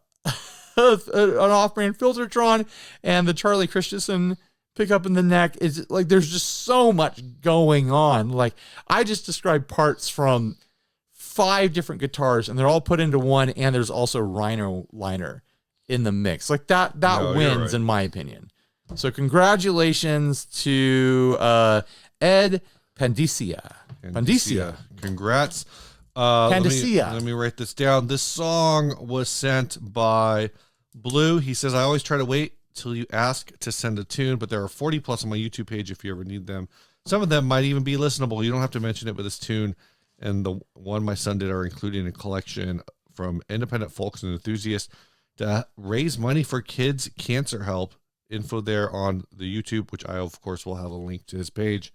off-brand Filtertron and the Charlie Christensen pickup in the neck. Is like there's just so much going on. Like I just described parts from 5 different guitars, and they're all put into one, and there's also Rhino-liner in the mix. Like that wins in my opinion. So congratulations to Ed Pandicia. Congrats. Let me write this down. This song was sent by Blue. He says, I always try to wait till you ask to send a tune, but there are 40 plus on my YouTube page if you ever need them. Some of them might even be listenable. You don't have to mention it, but this tune and the one my son did are included in a collection from independent folks and enthusiasts to raise money for kids' cancer help. Info there on the YouTube, which I, of course, will have a link to his page.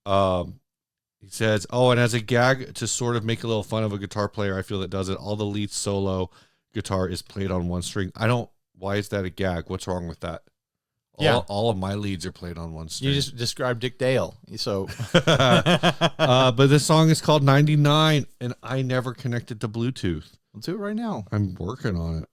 He says, and as a gag to sort of make a little fun of a guitar player, I feel that does it. All the lead solo guitar is played on one string. Why is that a gag? What's wrong with that? All of my leads are played on one string. You just described Dick Dale. So, but this song is called 99, and I never connected to Bluetooth. I'll do it right now. I'm working on it.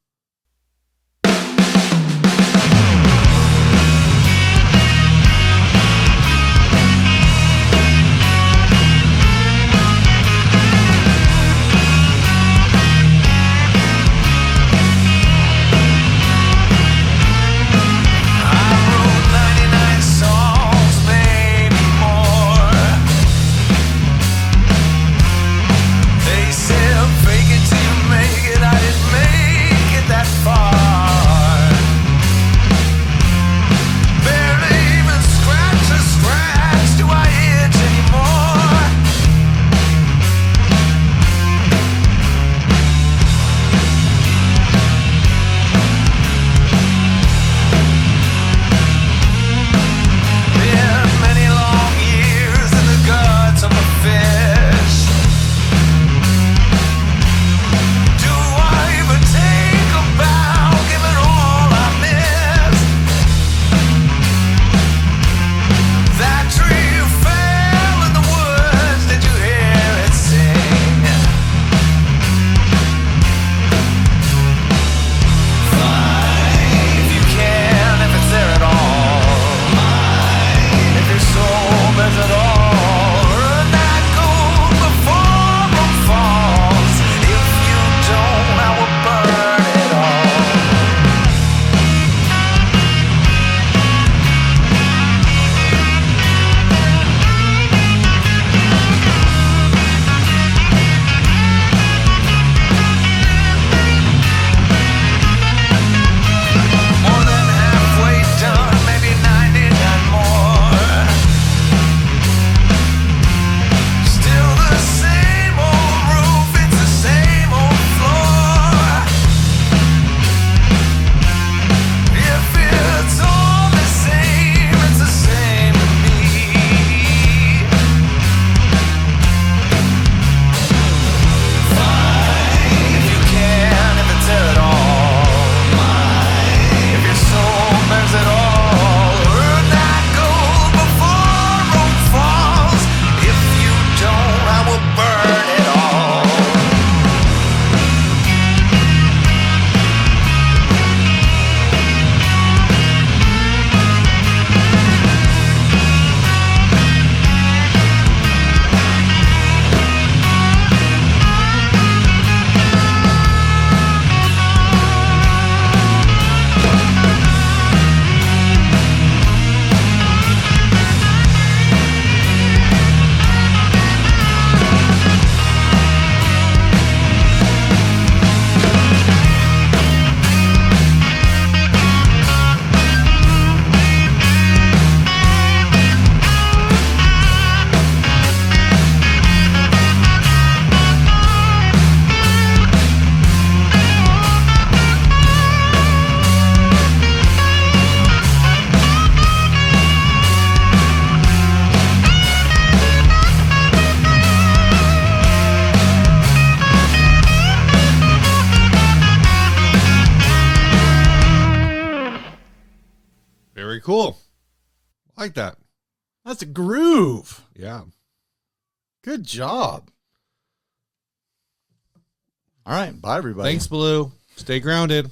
Fake it till you make it, I didn't make it. Very cool. I like that. That's a groove. Yeah. Good job. All right. Bye, everybody. Thanks, Blue. Stay grounded.